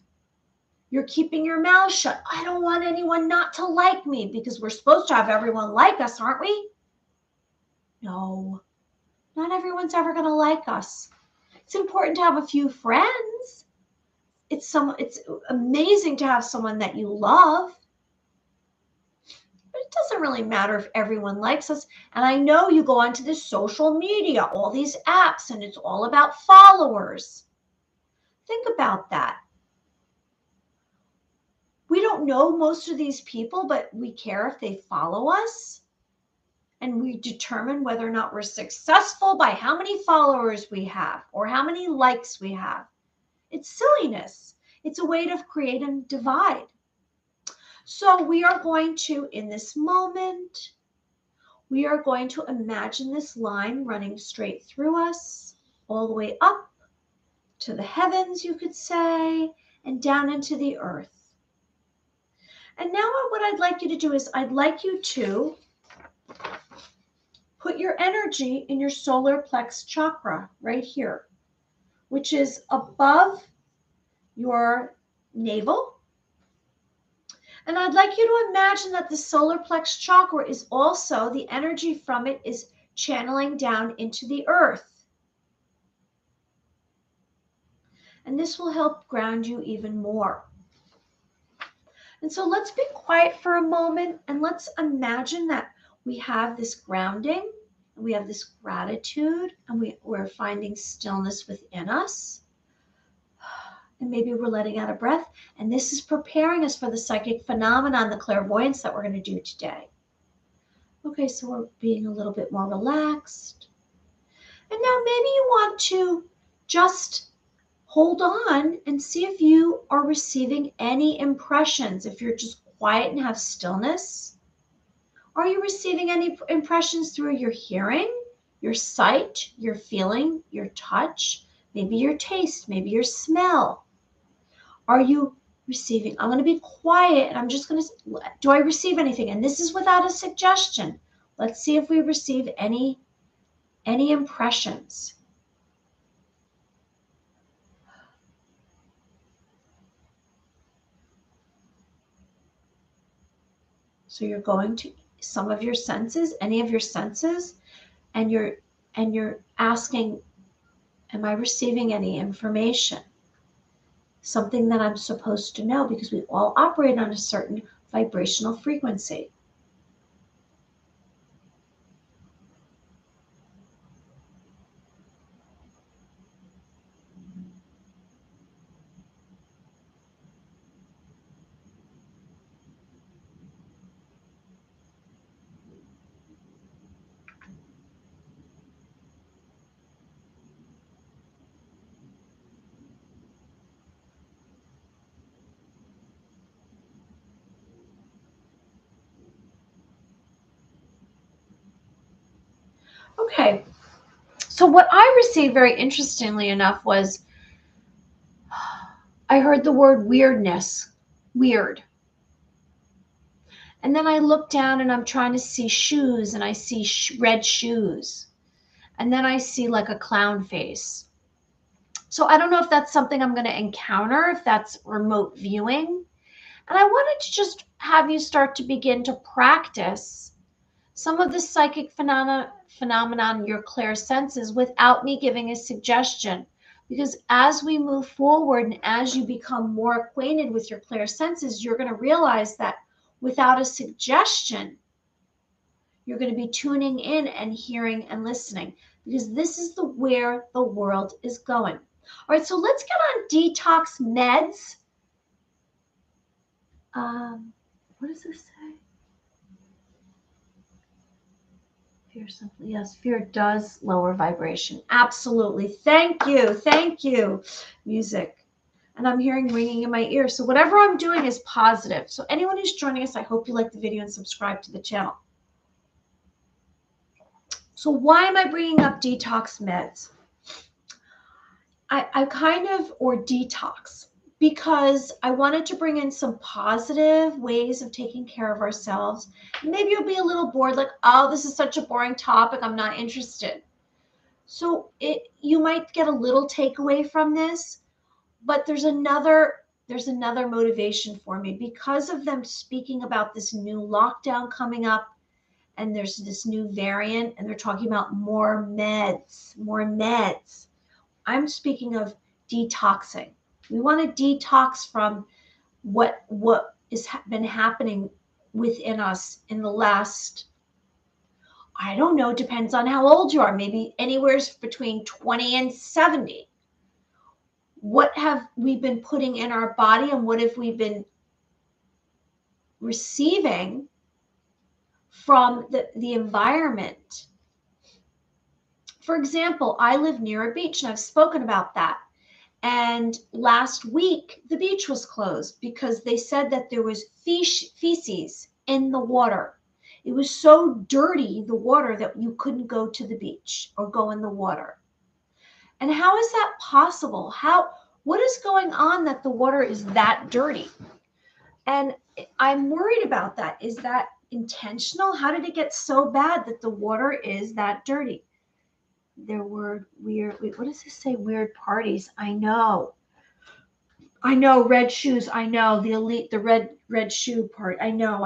you're keeping your mouth shut. I don't want anyone not to like me, because we're supposed to have everyone like us, aren't we? No, not everyone's ever going to like us. It's important to have a few friends. It's amazing to have someone that you love. But it doesn't really matter if everyone likes us. And I know you go onto this social media, all these apps, and it's all about followers. Think about that. We don't know most of these people, but we care if they follow us. And we determine whether or not we're successful by how many followers we have or how many likes we have. It's silliness. It's a way to create a divide. So we are going to, in this moment, we are going to imagine this line running straight through us, all the way up to the heavens, you could say, and down into the earth. And now what I'd like you to do is I'd like you to put your energy in your solar plex chakra right here, which is above your navel. And I'd like you to imagine that the solar plex chakra is also, the energy from it is channeling down into the earth. And this will help ground you even more. And so let's be quiet for a moment and let's imagine that we have this grounding, and we have this gratitude, and we're finding stillness within us. And maybe we're letting out a breath. And this is preparing us for the psychic phenomenon, the clairvoyance that we're going to do today. Okay, so we're being a little bit more relaxed. And now maybe you want to just hold on and see if you are receiving any impressions. If you're just quiet and have stillness, Are you receiving any impressions through your hearing, your sight, your feeling, your touch, maybe your taste, maybe your smell? Are you receiving? I'm going to be quiet and I'm just going to, do I receive anything? And this is without a suggestion. Let's see if we receive any impressions. So you're going to some of your senses, any of your senses, and you're asking, am I receiving any information? Something that I'm supposed to know, because we all operate on a certain vibrational frequency. Okay, so what I received, very interestingly enough, was I heard the word weirdness, weird. And then I look down and I'm trying to see shoes, and I see red shoes. And then I see like a clown face. So I don't know if that's something I'm going to encounter, if that's remote viewing. And I wanted to just have you start to begin to practice some of the psychic phenomenon, your clear senses, without me giving a suggestion. Because as we move forward and as you become more acquainted with your clear senses, you're going to realize that without a suggestion, you're going to be tuning in and hearing and listening, because this is where the world is going. All right, so let's get on detox meds. What does this say? Fear simply, yes, fear does lower vibration. Absolutely. Thank you. Thank you, music. And I'm hearing ringing in my ear. So whatever I'm doing is positive. So anyone who's joining us, I hope you like the video and subscribe to the channel. So why am I bringing up detox meds? Or detox, because I wanted to bring in some positive ways of taking care of ourselves. Maybe you'll be a little bored, like, oh, this is such a boring topic, I'm not interested. So you might get a little takeaway from this, but there's another motivation for me, because of them speaking about this new lockdown coming up, and there's this new variant, and they're talking about more meds. I'm speaking of detoxing. We want to detox from what has been happening within us in the last, I don't know, depends on how old you are, maybe anywhere between 20 and 70. What have we been putting in our body, and what have we been receiving from the environment? For example, I live near a beach, and I've spoken about that. And last week, the beach was closed because they said that there was feces in the water. It was so dirty, the water, that you couldn't go to the beach or go in the water. And how is that possible? What is going on that the water is that dirty? And I'm worried about that. Is that intentional? How did it get so bad that the water is that dirty? There were weird, wait, what does this say? Weird parties. I know, red shoes. I know, the elite, the red shoe part. I know,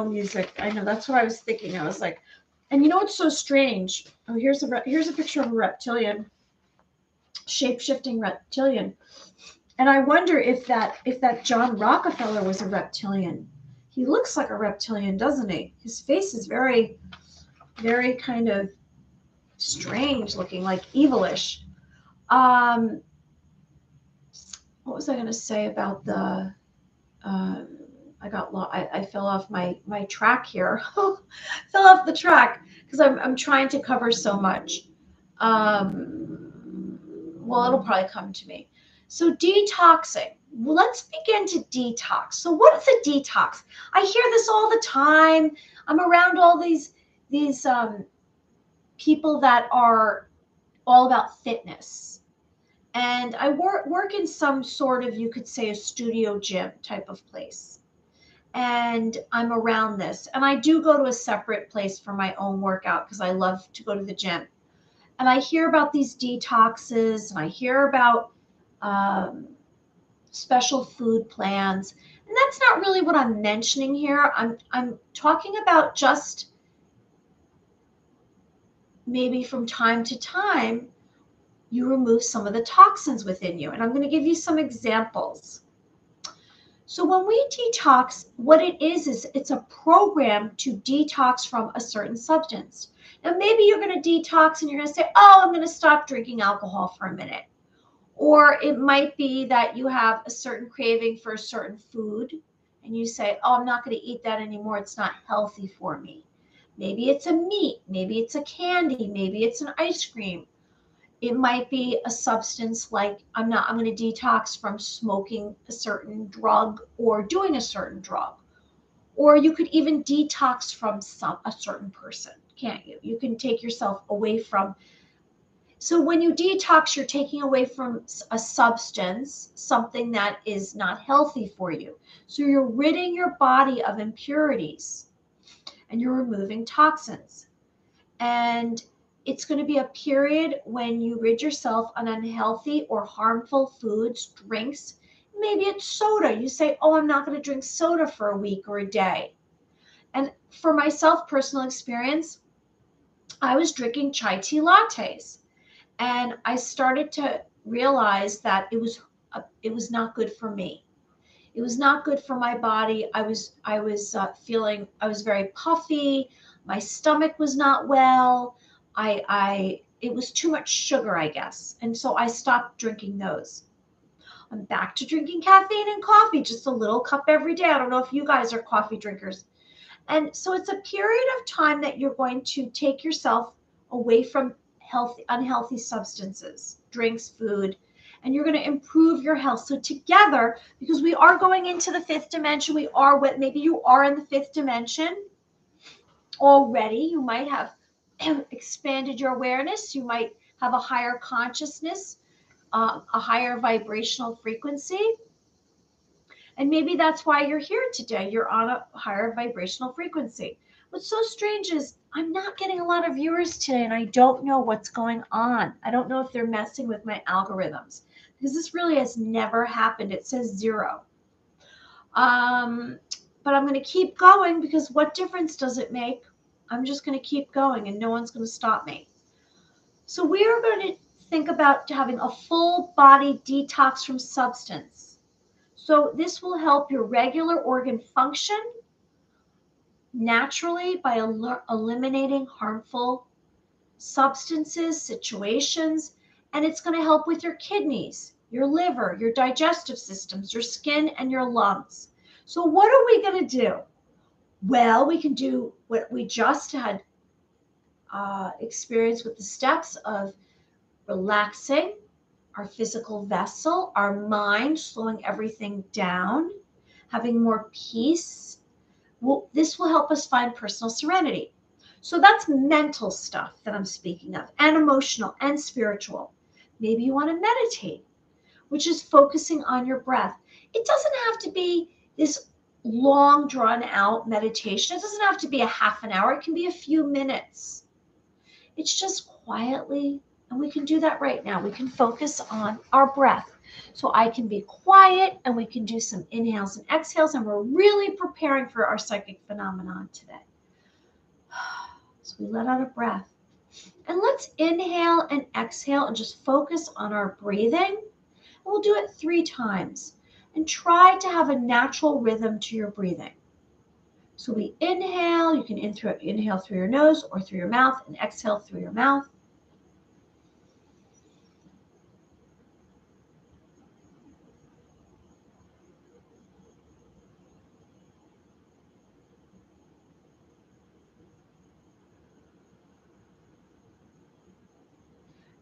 music. I know, that's what I was thinking. I was like, and you know what's so strange? Oh, here's a picture of a reptilian, shape-shifting reptilian. And I wonder if that John Rockefeller was a reptilian. He looks like a reptilian, doesn't he? His face is very, very kind of strange looking, like evilish. What was I going to say about the I got lost. I fell off my track here. Fell off the track because I'm trying to cover so much. Well, it'll probably come to me. So detoxing. Well, let's begin to detox. So what is a detox? I hear this all the time. I'm around all these people that are all about fitness. And I work in some sort of, you could say, a studio gym type of place. And I'm around this. And I do go to a separate place for my own workout because I love to go to the gym. And I hear about these detoxes, and I hear about um, special food plans. And that's not really what I'm mentioning here. I'm talking about just maybe from time to time you remove some of the toxins within you. And I'm going to give you some examples. So when we detox, what it is it's a program to detox from a certain substance. Now, maybe you're going to detox and you're going to say, oh, I'm going to stop drinking alcohol for a minute. Or it might be that you have a certain craving for a certain food and you say, oh, I'm not going to eat that anymore. It's not healthy for me. Maybe it's a meat. Maybe it's a candy. Maybe it's an ice cream. It might be a substance like I'm going to detox from smoking a certain drug or doing a certain drug. Or you could even detox from a certain person, can't you? You can take yourself away from. So when you detox, you're taking away from a substance, something that is not healthy for you. So you're ridding your body of impurities and you're removing toxins. And it's going to be a period when you rid yourself on unhealthy or harmful foods, drinks. Maybe it's soda. You say, oh, I'm not going to drink soda for a week or a day. And for myself, personal experience, I was drinking chai tea lattes. And I started to realize that it was not good for me. It was not good for my body. I was feeling, I was very puffy. My stomach was not well. It was too much sugar, I guess. And so I stopped drinking those. I'm back to drinking caffeine and coffee, just a little cup every day. I don't know if you guys are coffee drinkers. And so it's a period of time that you're going to take yourself away from unhealthy substances, drinks, food, and you're going to improve your health. So together, because we are going into the fifth dimension, maybe you are in the fifth dimension already. You might have expanded your awareness. You might have a higher consciousness, a higher vibrational frequency. And maybe that's why you're here today. You're on a higher vibrational frequency. What's so strange is I'm not getting a lot of viewers today, and I don't know what's going on. I don't know if they're messing with my algorithms because this really has never happened. It says 0. But I'm going to keep going because what difference does it make? I'm just going to keep going and no one's going to stop me. So we are going to think about having a full body detox from substance. So this will help your regular organ function naturally by eliminating harmful substances, situations, and it's going to help with your kidneys, your liver, your digestive systems, your skin, and your lungs. So what are we going to do? Well, we can do what we just had experience with the steps of relaxing our physical vessel, our mind, slowing everything down, having more peace. Well, this will help us find personal serenity. So that's mental stuff that I'm speaking of, and emotional and spiritual. Maybe you want to meditate, which is focusing on your breath. It doesn't have to be this long, drawn out meditation. It doesn't have to be a half an hour. It can be a few minutes. It's just quietly, and we can do that right now. We can focus on our breath. So I can be quiet and we can do some inhales and exhales, and we're really preparing for our psychic phenomenon today. So we let out a breath. And let's inhale and exhale and just focus on our breathing. We'll do it 3 times and try to have a natural rhythm to your breathing. So we inhale, you can inhale through your nose or through your mouth, and exhale through your mouth.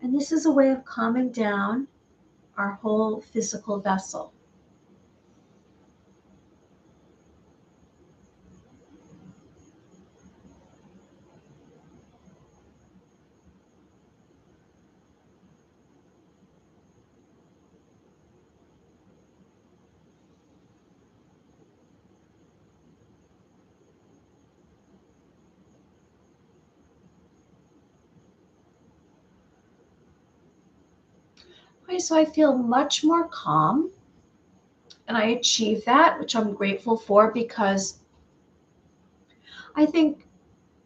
And this is a way of calming down our whole physical vessel. Okay, so I feel much more calm, and I achieve that, which I'm grateful for, because I think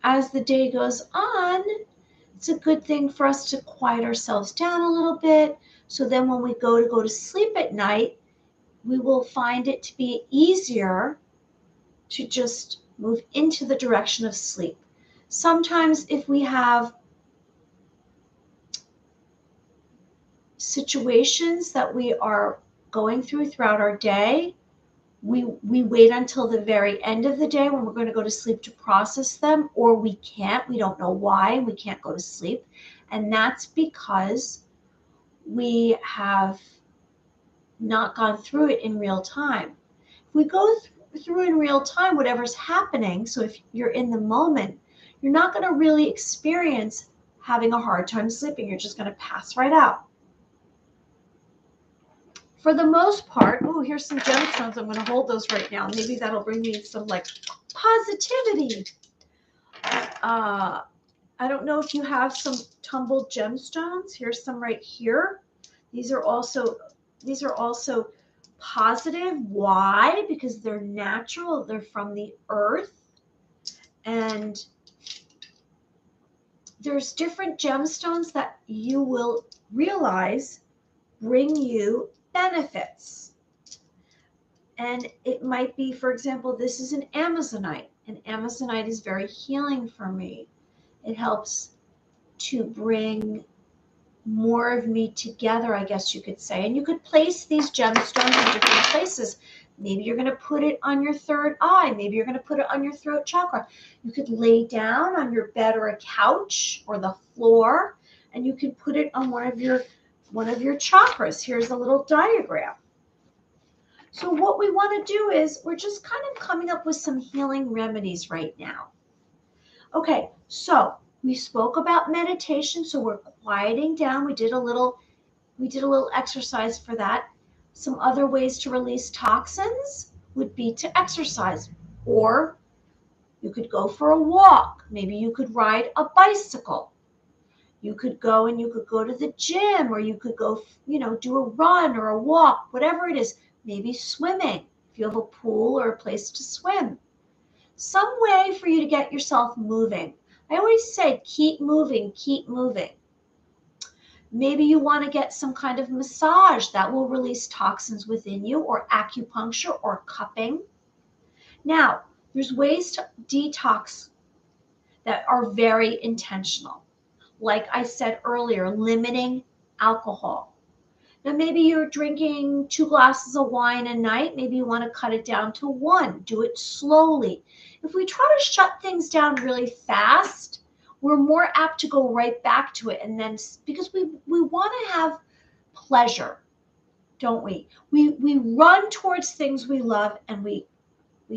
as the day goes on, it's a good thing for us to quiet ourselves down a little bit. So then when we go to sleep at night, we will find it to be easier to just move into the direction of sleep. Sometimes if we have situations that we are going throughout our day, we wait until the very end of the day when we're going to go to sleep to process them, or we can't. We don't know why we can't go to sleep. And that's because we have not gone through it in real time. If we go through in real time whatever's happening, so if you're in the moment, you're not going to really experience having a hard time sleeping. You're just going to pass right out. For the most part, oh, here's some gemstones. I'm going to hold those right now. Maybe that'll bring me some like positivity. I don't know if you have some tumbled gemstones. Here's some right here. These are also positive. Why? Because they're natural. They're from the earth. And there's different gemstones that you will realize bring you benefits. And it might be, for example, this is an Amazonite. And Amazonite is very healing for me. It helps to bring more of me together, I guess you could say. And you could place these gemstones in different places. Maybe you're going to put it on your third eye. Maybe you're going to put it on your throat chakra. You could lay down on your bed or a couch or the floor, and you can put it on one of your chakras. Here's a little diagram. So what we want to do is we're just kind of coming up with some healing remedies right now. Okay, so we spoke about meditation, so we're quieting down. We did a little exercise for that. Some other ways to release toxins would be to exercise, or you could go for a walk. Maybe you could ride a bicycle. You could go to the gym, or you could go, do a run or a walk, whatever it is. Maybe swimming, if you have a pool or a place to swim. Some way for you to get yourself moving. I always say, keep moving, keep moving. Maybe you want to get some kind of massage that will release toxins within you, or acupuncture or cupping. Now, there's ways to detox that are very intentional. Like I said earlier, limiting alcohol. Now, maybe you're drinking 2 glasses of wine a night. Maybe you want to cut it down to 1. Do it slowly. If we try to shut things down really fast, we're more apt to go right back to it. And then, because we want to have pleasure, don't we? We run towards things we love, and we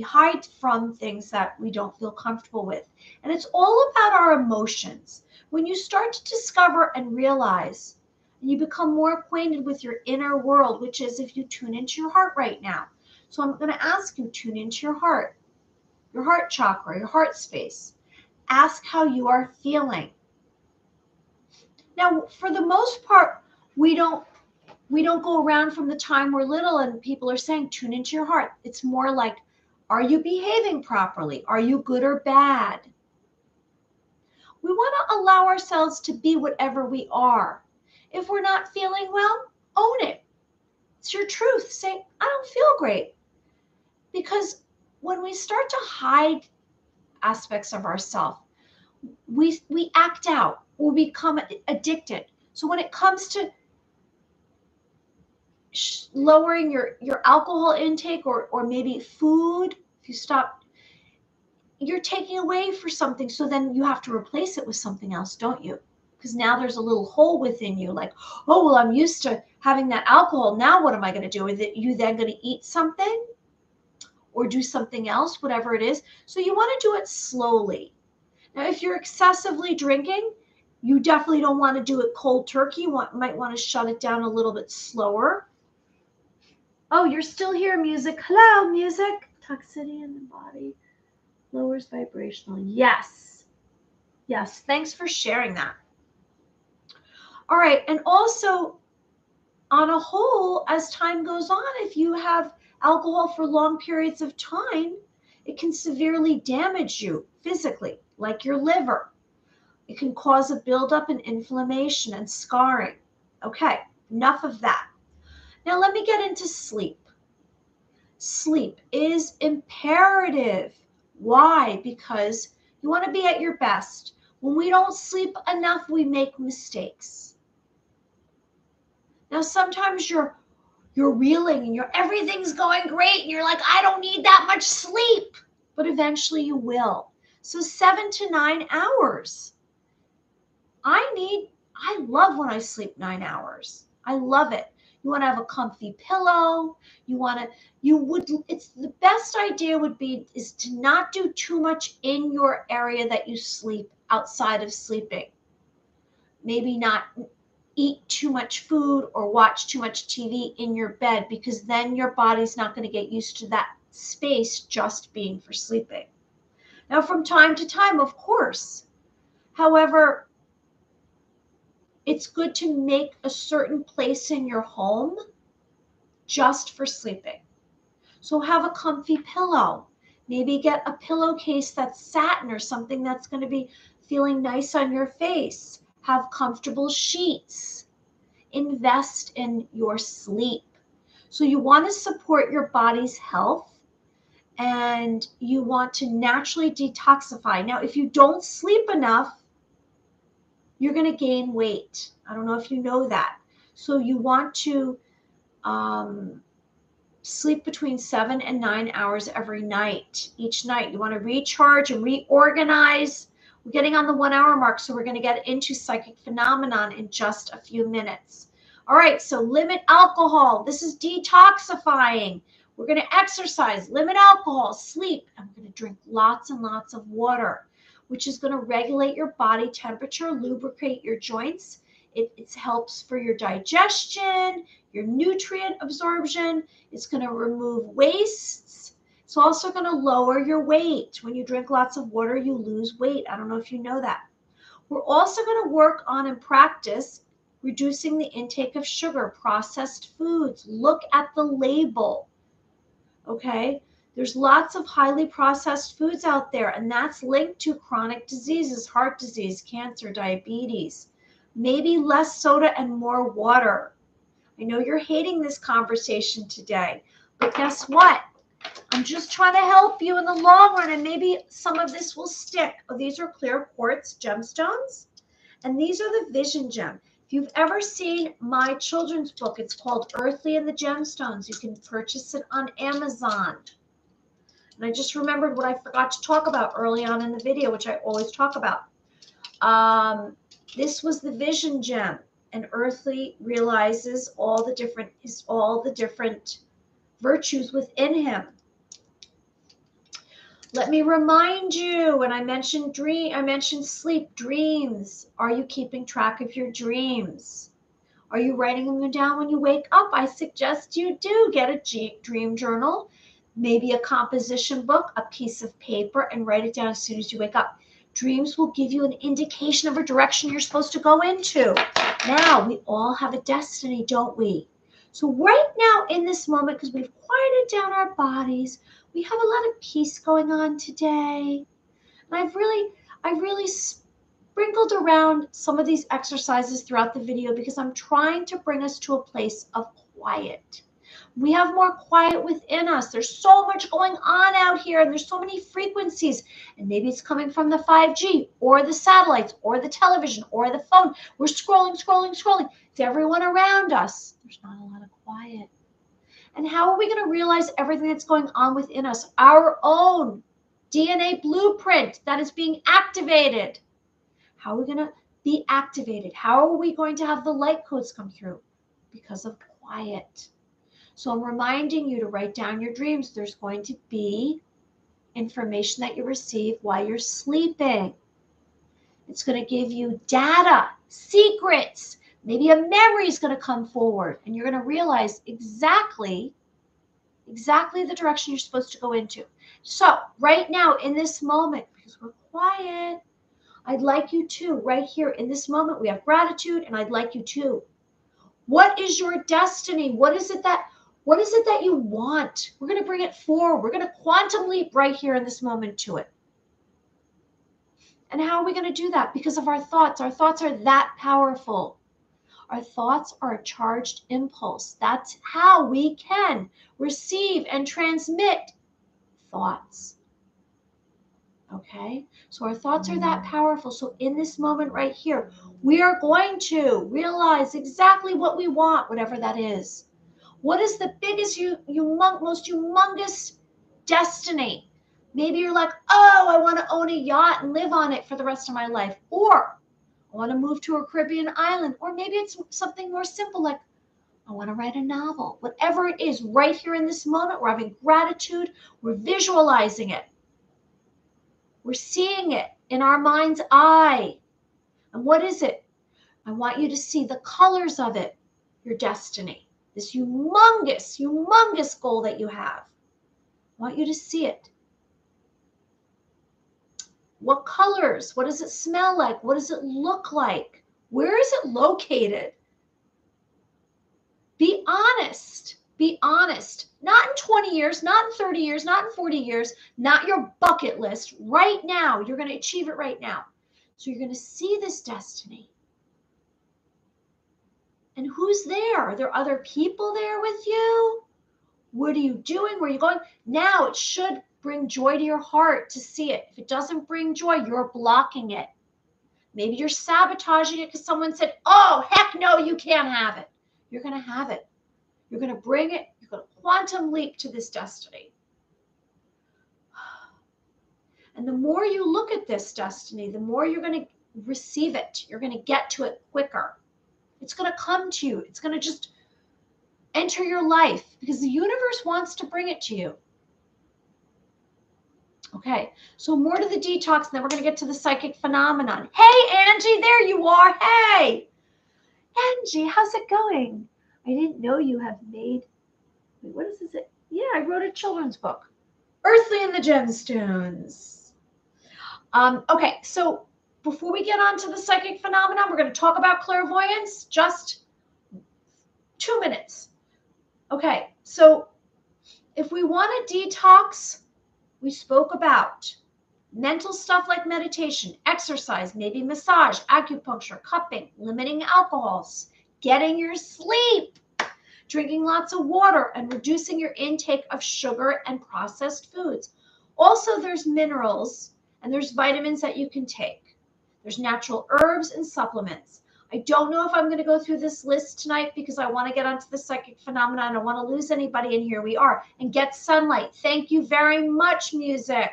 hide from things that we don't feel comfortable with. And it's all about our emotions. When you start to discover and realize, and you become more acquainted with your inner world, which is if you tune into your heart right now. So I'm going to ask you, tune into your heart chakra, your heart space. Ask how you are feeling. Now, for the most part, we don't go around from the time we're little and people are saying, tune into your heart. It's more like, are you behaving properly? Are you good or bad? We want to allow ourselves to be whatever we are. If we're not feeling well, own it. It's your truth. Say, I don't feel great. Because when we start to hide aspects of ourselves, we act out or become addicted. So when it comes to lowering your alcohol intake, or maybe food, if you stop, you're taking away for something. So then you have to replace it with something else, don't you? Because now there's a little hole within you, like, oh, well, I'm used to having that alcohol. Now what am I going to do? Is it you then going to eat something or do something else, whatever it is? So you want to do it slowly. Now, if you're excessively drinking, you definitely don't want to do it cold turkey. You might want to shut it down a little bit slower. Oh, you're still here, music. Hello, music. Toxicity in the body lowers vibrational. Yes. Yes. Thanks for sharing that. All right. And also, on a whole, as time goes on, if you have alcohol for long periods of time, it can severely damage you physically, like your liver. It can cause a buildup in inflammation and scarring. Okay, enough of that. Now let me get into sleep. Sleep is imperative. Why? Because you want to be at your best. When we don't sleep enough, we make mistakes. Now sometimes you're reeling and everything's going great and you're like, I don't need that much sleep. But eventually you will. So 7 to 9 hours. I love when I sleep 9 hours. I love it. You want to have a comfy pillow. It's the best idea is to not do too much in your area that you sleep outside of sleeping. Maybe not eat too much food or watch too much TV in your bed, because then your body's not going to get used to that space just being for sleeping. Now, from time to time, of course. However, it's good to make a certain place in your home just for sleeping. So have a comfy pillow. Maybe get a pillowcase that's satin or something that's going to be feeling nice on your face. Have comfortable sheets. Invest in your sleep. So you want to support your body's health and you want to naturally detoxify. Now, if you don't sleep enough, you're going to gain weight. I don't know if you know that. So you want to sleep between 7 and 9 hours every night. Each night you want to recharge and reorganize. We're getting on the 1 hour mark, so we're going to get into psychic phenomenon in just a few minutes. All right, so limit alcohol. This is detoxifying. We're going to exercise, limit alcohol, sleep, and we're going to drink lots and lots of water, which is going to regulate your body temperature, lubricate your joints. It helps for your digestion, your nutrient absorption. It's going to remove wastes. It's also going to lower your weight. When you drink lots of water, you lose weight. I don't know if you know that. We're also going to work on and practice reducing the intake of sugar, processed foods. Look at the label. Okay? There's lots of highly processed foods out there, and that's linked to chronic diseases, heart disease, cancer, diabetes. Maybe less soda and more water. I know you're hating this conversation today, but guess what? I'm just trying to help you in the long run, and maybe some of this will stick. Oh, these are clear quartz gemstones, and these are the Vision Gem. If you've ever seen my children's book, it's called Earthly and the Gemstones. You can purchase it on Amazon. And I just remembered what I forgot to talk about early on in the video, which I always talk about. This was the Vision Gem, and Earthly realizes all the different virtues within him. Let me remind you, when I mentioned sleep, dreams. Are you keeping track of your dreams? Are you writing them down when you wake up? I suggest you do. Get a dream journal, maybe a composition book, a piece of paper, and write it down as soon as you wake up. Dreams will give you an indication of a direction you're supposed to go into. Now, we all have a destiny, don't we? So right now in this moment, because we've quieted down our bodies, we have a lot of peace going on today. And I've really sprinkled around some of these exercises throughout the video because I'm trying to bring us to a place of quiet. We have more quiet within us. There's so much going on out here, and there's so many frequencies, and maybe it's coming from the 5G or the satellites or the television or the phone. We're scrolling. It's everyone around us. There's not a lot of quiet. And how are we going to realize everything that's going on within us? Our own DNA blueprint that is being activated. How are we going to be activated? How are we going to have the light codes come through? Because of quiet. So I'm reminding you to write down your dreams. There's going to be information that you receive while you're sleeping. It's going to give you data, secrets. Maybe a memory is going to come forward, and you're going to realize exactly the direction you're supposed to go into. So right now in this moment, because we're quiet, I'd like you to, right here in this moment, we have gratitude, and I'd like you to. What is your destiny? What is it that you want? We're going to bring it forward. We're going to quantum leap right here in this moment to it. And how are we going to do that? Because of our thoughts. Our thoughts are that powerful. Our thoughts are a charged impulse. That's how we can receive and transmit thoughts. Okay? So our thoughts are that powerful. So in this moment right here, we are going to realize exactly what we want, whatever that is. What is the biggest, most humongous destiny? Maybe you're like, oh, I want to own a yacht and live on it for the rest of my life. Or I want to move to a Caribbean island. Or maybe it's something more simple like, I want to write a novel. Whatever it is, right here in this moment, we're having gratitude. We're visualizing it. We're seeing it in our mind's eye. And what is it? I want you to see the colors of it, your destiny. This humongous, humongous goal that you have. I want you to see it. What colors? What does it smell like? What does it look like? Where is it located? Be honest. Be honest. Not in 20 years, not in 30 years, not in 40 years, not your bucket list. Right now, you're going to achieve it right now. So you're going to see this destiny. And who's there? Are there other people there with you? What are you doing? Where are you going? Now it should bring joy to your heart to see it. If it doesn't bring joy, you're blocking it. Maybe you're sabotaging it because someone said, oh, heck no, you can't have it. You're going to have it. You're going to bring it. You're going to quantum leap to this destiny. And the more you look at this destiny, the more you're going to receive it. You're going to get to it quicker. It's going to come to you. It's going to just enter your life because the universe wants to bring it to you. Okay, so more to the detox, and then we're going to get to the psychic phenomenon. Hey, Angie, there you are. Hey, Angie, how's it going? I didn't know you have made, wait, what is this? Yeah, I wrote a children's book, Earthly and the Gemstones. Okay, so before we get on to the psychic phenomenon, we're going to talk about clairvoyance, just 2 minutes. Okay, so if we want to detox, we spoke about mental stuff like meditation, exercise, maybe massage, acupuncture, cupping, limiting alcohols, getting your sleep, drinking lots of water, and reducing your intake of sugar and processed foods. Also, there's minerals and there's vitamins that you can take. There's natural herbs and supplements. I don't know if I'm going to go through this list tonight because I want to get onto the psychic phenomenon. I don't want to lose anybody, and here we are. And get sunlight. Thank you very much, music.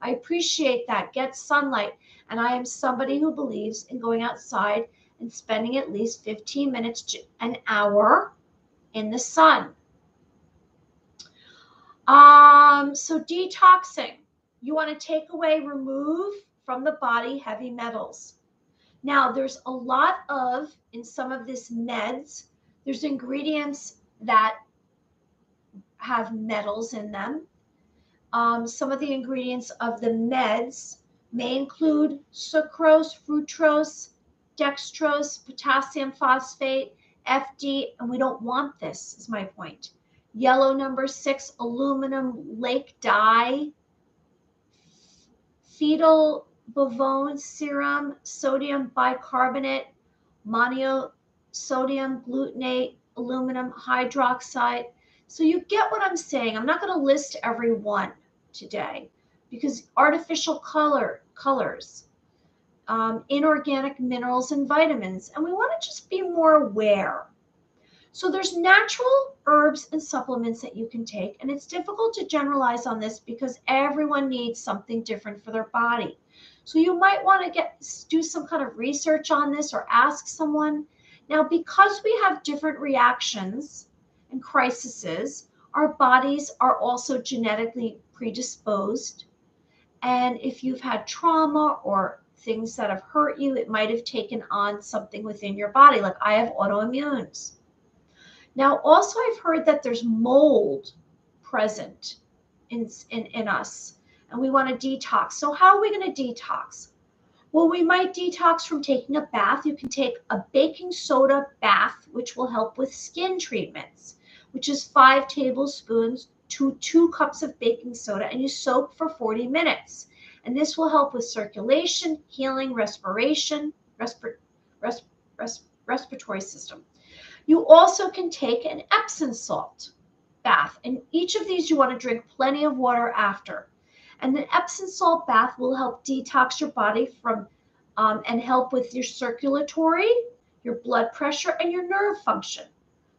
I appreciate that. Get sunlight. And I am somebody who believes in going outside and spending at least 15 minutes to an hour in the sun. So detoxing. You want to take away, remove from the body heavy metals. Now, there's a lot of, in some of this meds, there's ingredients that have metals in them. Some of the ingredients of the meds may include sucrose, fructose, dextrose, potassium phosphate, FD, and we don't want this, is my point. Yellow number 6, aluminum lake dye, fetal bovine serum, sodium bicarbonate, monosodium glutamate, aluminum hydroxide. So you get what I'm saying. I'm not going to list every one today because artificial colors, inorganic minerals and vitamins, and we want to just be more aware. So there's natural herbs and supplements that you can take, and it's difficult to generalize on this because everyone needs something different for their body. So you might want to do some kind of research on this or ask someone. Now, because we have different reactions and crises, our bodies are also genetically predisposed. And if you've had trauma or things that have hurt you, it might have taken on something within your body. Like I have autoimmunes. Now, also, I've heard that there's mold present in us, and we want to detox. So how are we going to detox? Well, we might detox from taking a bath. You can take a baking soda bath, which will help with skin treatments, which is 5 tablespoons to 2 cups of baking soda, and you soak for 40 minutes. And this will help with circulation, healing, respiration, respiratory system. You also can take an Epsom salt bath, and each of these you want to drink plenty of water after. And the Epsom salt bath will help detox your body from and help with your circulatory, your blood pressure, and your nerve function.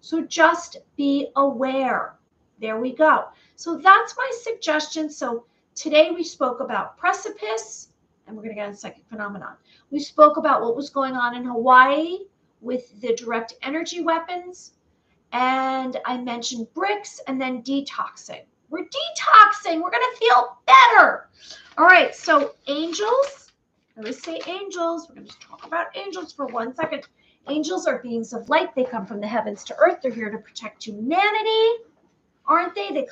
So just be aware. There we go. So that's my suggestion. So today we spoke about precipice, and we're going to get on psychic phenomenon. We spoke about what was going on in Hawaii with the direct energy weapons, and I mentioned Brics and then detoxing. We're detoxing. We're going to feel better. All right, so angels. I always say angels. We're going to talk about angels for 1 second. Angels are beings of light. They come from the heavens to earth. They're here to protect humanity, aren't they?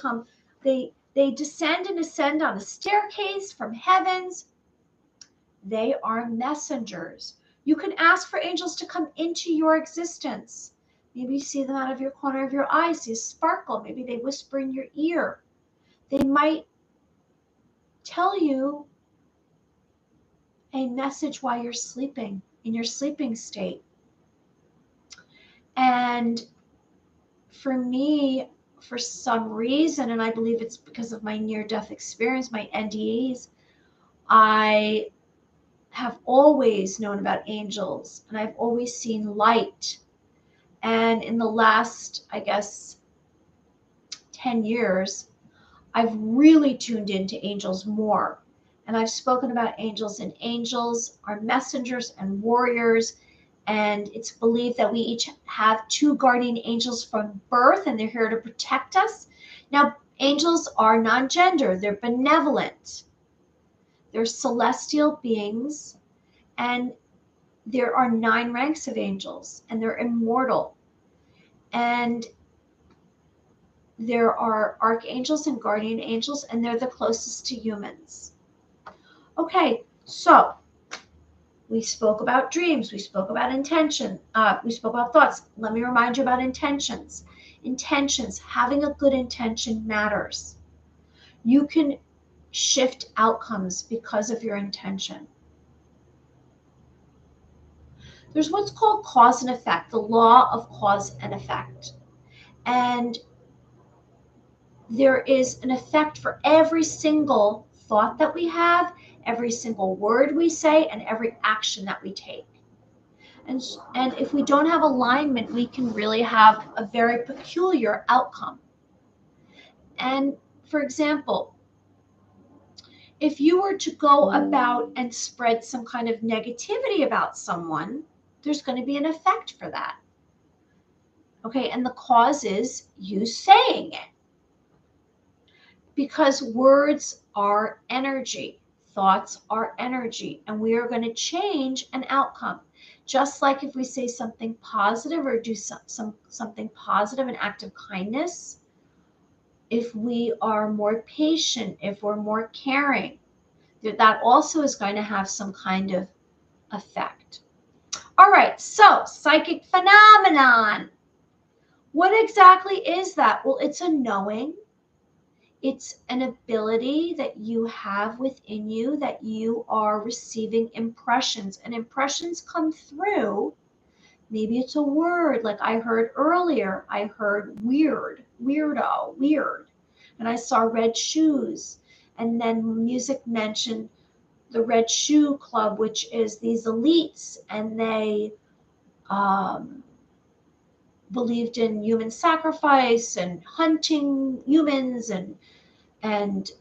They descend and ascend on a staircase from heavens. They are messengers. You can ask for angels to come into your existence. Maybe you see them out of your corner of your eye, see a sparkle. Maybe they whisper in your ear. They might tell you a message while you're sleeping, in your sleeping state. And for me, for some reason, and I believe it's because of my near-death experience, my NDEs, I have always known about angels, and I've always seen light. And in the last, I guess, 10 years, I've really tuned into angels more. And I've spoken about angels, and angels are messengers and warriors. And it's believed that we each have 2 guardian angels from birth, and they're here to protect us. Now, angels are non-gender. They're benevolent. They're celestial beings. And there are 9 ranks of angels, and they're immortal. And there are archangels and guardian angels, and they're the closest to humans. Okay, so we spoke about dreams. We spoke about intention. We spoke about thoughts. Let me remind you about intentions. Intentions, having a good intention matters. You can shift outcomes because of your intention. There's what's called cause and effect, the law of cause and effect. And there is an effect for every single thought that we have, every single word we say, and every action that we take. And if we don't have alignment, we can really have a very peculiar outcome. And for example, if you were to go about and spread some kind of negativity about someone, there's going to be an effect for that. Okay, and the cause is you saying it. Because words are energy, thoughts are energy, and we are going to change an outcome. Just like if we say something positive or do something positive, an act of kindness, if we are more patient, if we're more caring, that also is going to have some kind of effect. All right, so psychic phenomenon. What exactly is that? Well, it's a knowing. It's an ability that you have within you that you are receiving impressions, and impressions come through. Maybe it's a word like I heard earlier. I heard weird, weirdo, weird. And I saw red shoes. And then music mentioned the Red Shoe Club, which is these elites, and they believed in human sacrifice and hunting humans and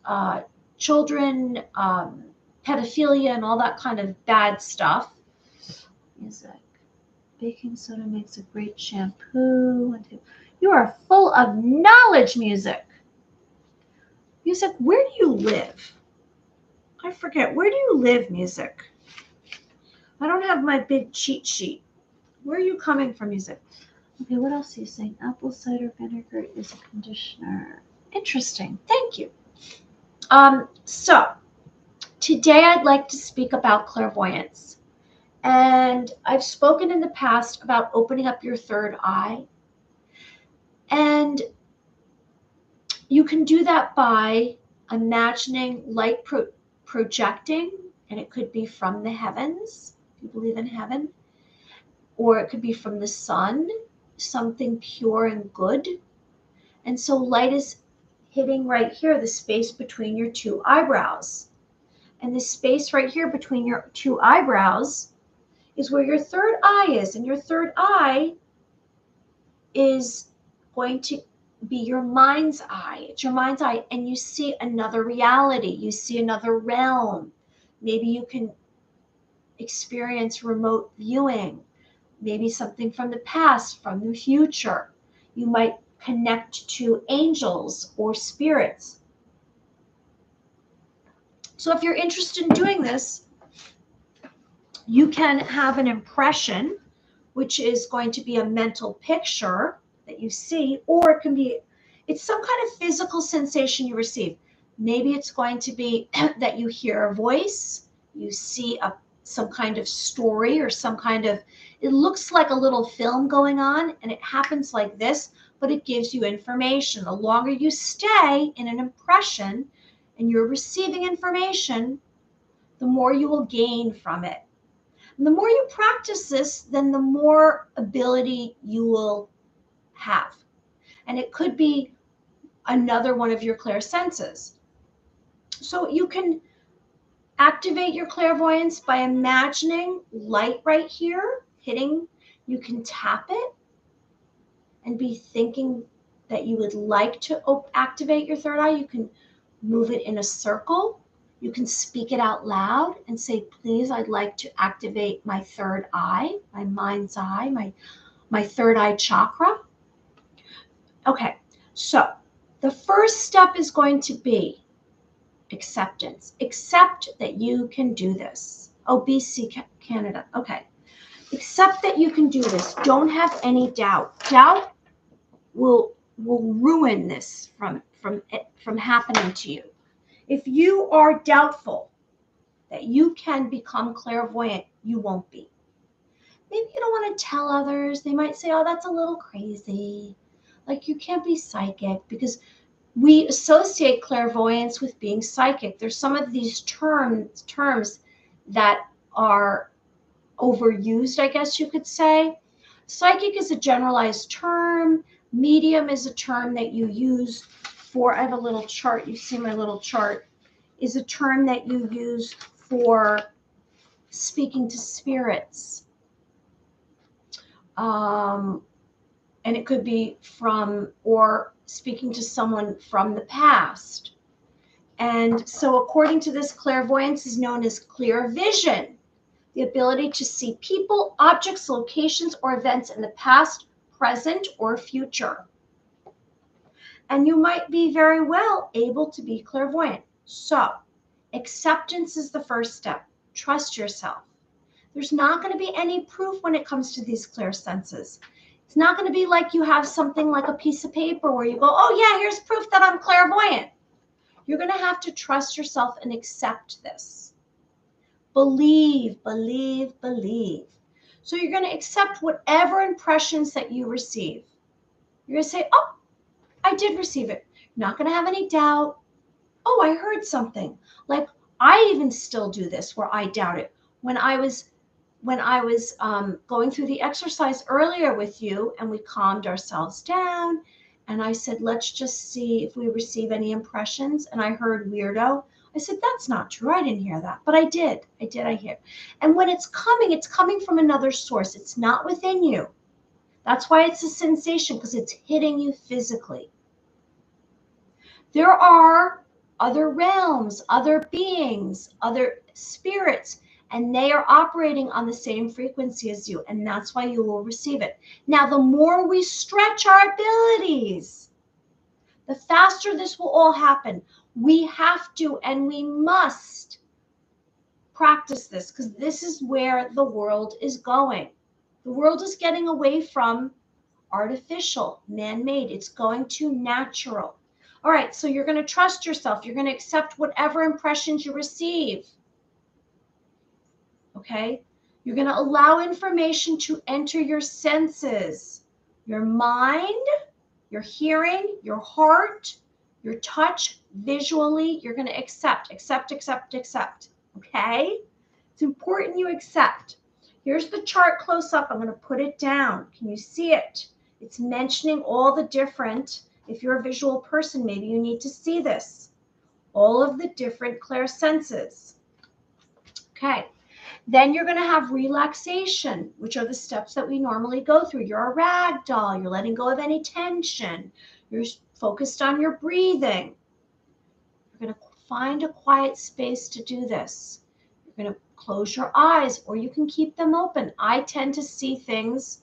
children, pedophilia, and all that kind of bad stuff. Music. Baking soda makes a great shampoo. You are full of knowledge, music. Music, where do you live? I forget. Where do you live, music? I don't have my big cheat sheet. Where are you coming from, music? Okay, what else are you saying? Apple cider vinegar is a conditioner. Interesting. Thank you. So today I'd like to speak about clairvoyance. And I've spoken in the past about opening up your third eye. And you can do that by imagining light projecting, and it could be from the heavens, if you believe in heaven, or it could be from the sun, something pure and good. And so light is hitting right here, the space between your two eyebrows. And the space right here between your two eyebrows is where your third eye is. And your third eye is going to be your mind's eye. It's your mind's eye. And you see another reality. You see another realm. Maybe you can experience remote viewing. Maybe something from the past, from the future. You might connect to angels or spirits. So if you're interested in doing this, you can have an impression, which is going to be a mental picture that you see, or it can be, it's some kind of physical sensation you receive. Maybe it's going to be that you hear a voice, you see some kind of story or some kind of, it looks like a little film going on, and it happens like this, but it gives you information. The longer you stay in an impression and you're receiving information, the more you will gain from it. And the more you practice this, then the more ability you will have. And it could be another one of your clairsenses. So you can activate your clairvoyance by imagining light right here hitting. You can tap it and be thinking that you would like to activate your third eye. You can move it in a circle. You can speak it out loud and say, please, I'd like to activate my third eye, my mind's eye, my third eye chakra. Okay, so the first step is going to be acceptance. Accept that you can do this. Oh, BC Canada. Okay. Accept that you can do this. Don't have any doubt. Doubt will ruin this from happening to you. If you are doubtful that you can become clairvoyant, you won't be. Maybe you don't want to tell others. They might say, oh, that's a little crazy. Like, you can't be psychic, because we associate clairvoyance with being psychic. There's some of these terms that are overused, I guess you could say. Psychic is a generalized term. Medium is a term that you use for, I have a little chart. You see my little chart, is a term that you use for speaking to spirits. And it could be from, or speaking to someone from the past. And so according to this, clairvoyance is known as clear vision, the ability to see people, objects, locations, or events in the past, present, or future. And you might be very well able to be clairvoyant. So acceptance is the first step. Trust yourself. There's not going to be any proof when it comes to these clear senses. It's not going to be like you have something like a piece of paper where you go, oh yeah, here's proof that I'm clairvoyant. You're going to have to trust yourself and accept this. Believe, believe, believe. So you're going to accept whatever impressions that you receive. You're going to say, oh, I did receive it. You're not going to have any doubt. Oh, I heard something. Like, I even still do this where I doubt it. When I was going through the exercise earlier with you, and we calmed ourselves down, and I said, let's just see if we receive any impressions, and I heard weirdo. I said, that's not true. I didn't hear that, but I did. I hear. And when it's coming from another source. It's not within you. That's why it's a sensation, because it's hitting you physically. There are other realms, other beings, other spirits, and they are operating on the same frequency as you, and that's why you will receive it. Now, the more we stretch our abilities, the faster this will all happen. We have to and we must practice this, because this is where the world is going. The world is getting away from artificial, man-made. It's going to natural. All right, so you're going to trust yourself. You're going to accept whatever impressions you receive. Okay? You're going to allow information to enter your senses, your mind, your hearing, your heart, your touch, visually. You're going to accept. Okay? It's important you accept. Here's the chart close up. I'm going to put it down. Can you see it? It's mentioning all the different, if you're a visual person, maybe you need to see this, all of the different clairsenses. Okay. Then you're going to have relaxation, which are the steps that we normally go through. You're a rag doll. You're letting go of any tension. You're focused on your breathing. You're going to find a quiet space to do this. You're going to close your eyes, or you can keep them open. I tend to see things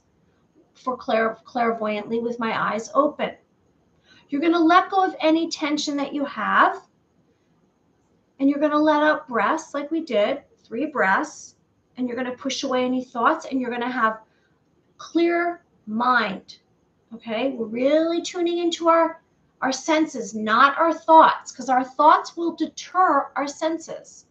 for clairvoyantly with my eyes open. You're going to let go of any tension that you have, and you're going to let out breaths like we did, 3 breaths, and you're going to push away any thoughts, and you're going to have clear mind. Okay, we're really tuning into our senses, not our thoughts, because our thoughts will deter our senses.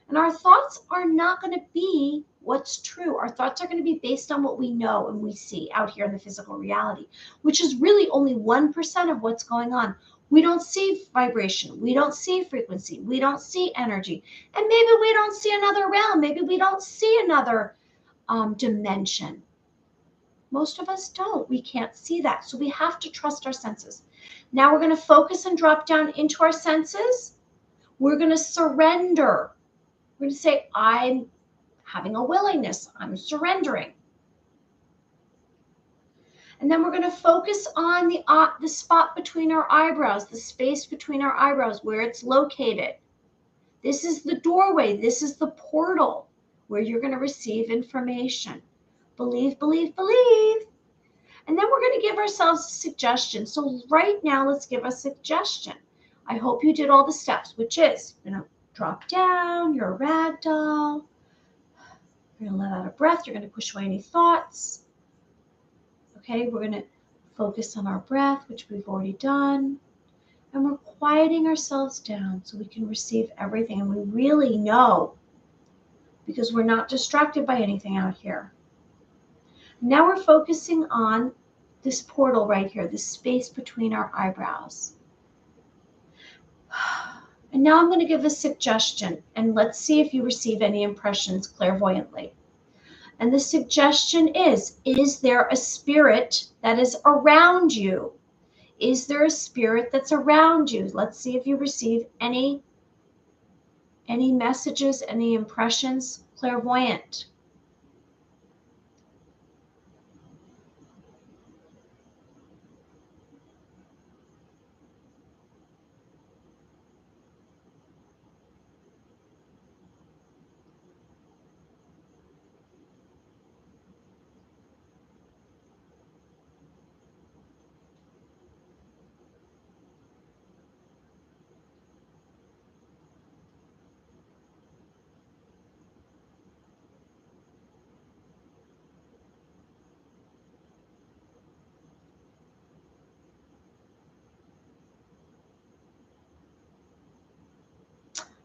And our thoughts are not going to be what's true. Our thoughts are going to be based on what we know and we see out here in the physical reality, which is really only 1% of what's going on. We don't see vibration. We don't see frequency. We don't see energy. And maybe we don't see another realm. Maybe we don't see another dimension. Most of us don't. We can't see that. So we have to trust our senses. Now we're going to focus and drop down into our senses. We're going to surrender. We're going to say, I'm having a willingness. I'm surrendering. And then we're going to focus on the spot between our eyebrows, the space between our eyebrows, where it's located. This is the doorway. This is the portal where you're going to receive information. Believe, believe, believe. And then we're going to give ourselves a suggestion. So right now, let's give a suggestion. I hope you did all the steps, which is, drop down, you're a rag doll. You're going to let out a breath. You're going to push away any thoughts. Okay, we're going to focus on our breath, which we've already done. And we're quieting ourselves down so we can receive everything. And we really know, because we're not distracted by anything out here. Now we're focusing on this portal right here, this space between our eyebrows. And now I'm going to give a suggestion, and let's see if you receive any impressions clairvoyantly. And the suggestion is there a spirit that is around you? Is there a spirit that's around you? Let's see if you receive any messages, any impressions, clairvoyant.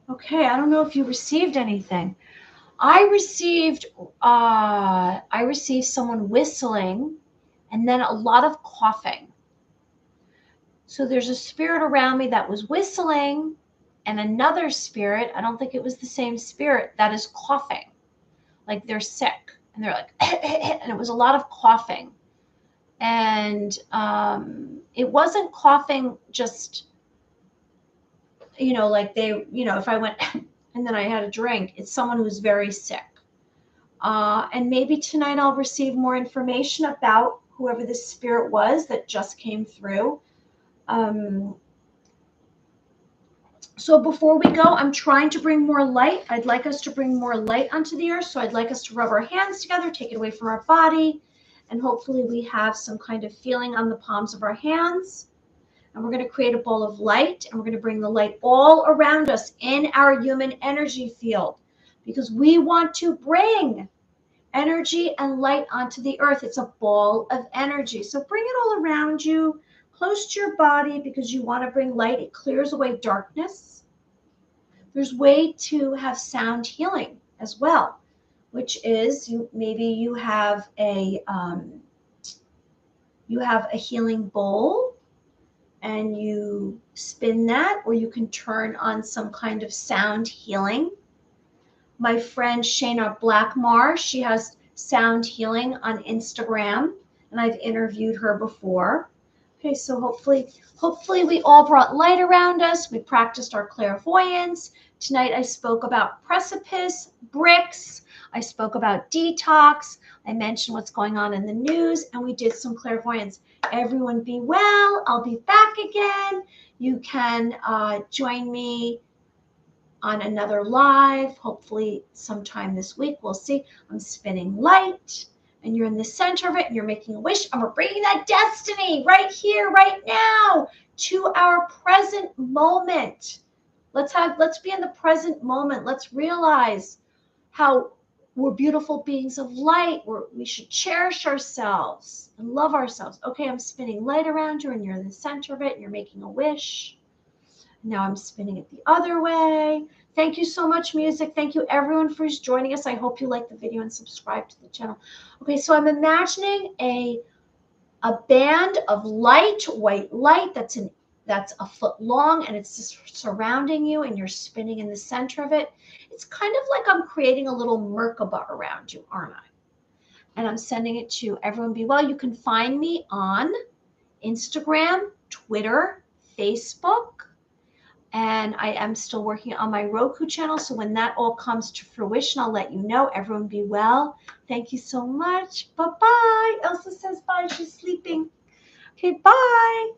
Okay, I don't know if you received anything. I received someone whistling and then a lot of coughing. So there's a spirit around me that was whistling, and another spirit, I don't think it was the same spirit, that is coughing. Like they're sick and they're like, and it was a lot of coughing. And it wasn't coughing just, like they, if I went and then I had a drink, it's someone who's very sick. And maybe tonight I'll receive more information about whoever this spirit was that just came through. So before we go, I'm trying to bring more light. I'd like us to bring more light onto the earth. So I'd like us to rub our hands together, take it away from our body, and hopefully we have some kind of feeling on the palms of our hands. And we're going to create a ball of light, and we're going to bring the light all around us in our human energy field, because we want to bring energy and light onto the earth. It's a ball of energy. So bring it all around you, close to your body, because you want to bring light. It clears away darkness. There's a way to have sound healing as well, which is maybe you have a healing bowl and you spin that, or you can turn on some kind of sound healing. My friend Shayna Blackmar, she has sound healing on Instagram, and I've interviewed her before. Okay, so hopefully we all brought light around us. We practiced our clairvoyance. Tonight I spoke about PRECIPICE, Brics. I spoke about Detox. I mentioned what's going on in the news, and we did some clairvoyance. Everyone be well. I'll be back again. You can join me on another live, hopefully sometime this week. We'll see. I'm spinning light, and you're in the center of it, and you're making a wish, and we're bringing that destiny right here, right now, to our present moment. Let's be in the present moment. Let's realize how we're beautiful beings of light. We should cherish ourselves and love ourselves. Okay, I'm spinning light around you, and you're in the center of it, and you're making a wish. Now I'm spinning it the other way. Thank you so much, music. Thank you, everyone, for joining us. I hope you liked the video and subscribe to the channel. Okay, so I'm imagining a band of light, white light that's a foot long, and it's just surrounding you, and you're spinning in the center of it. It's kind of like I'm creating a little Merkaba around you, aren't I? And I'm sending it to Everyone Be Well. You can find me on Instagram, Twitter, Facebook. And I am still working on my Roku channel. So when that all comes to fruition, I'll let you know. Everyone be well. Thank you so much. Bye-bye. Elsa says bye. She's sleeping. Okay, bye.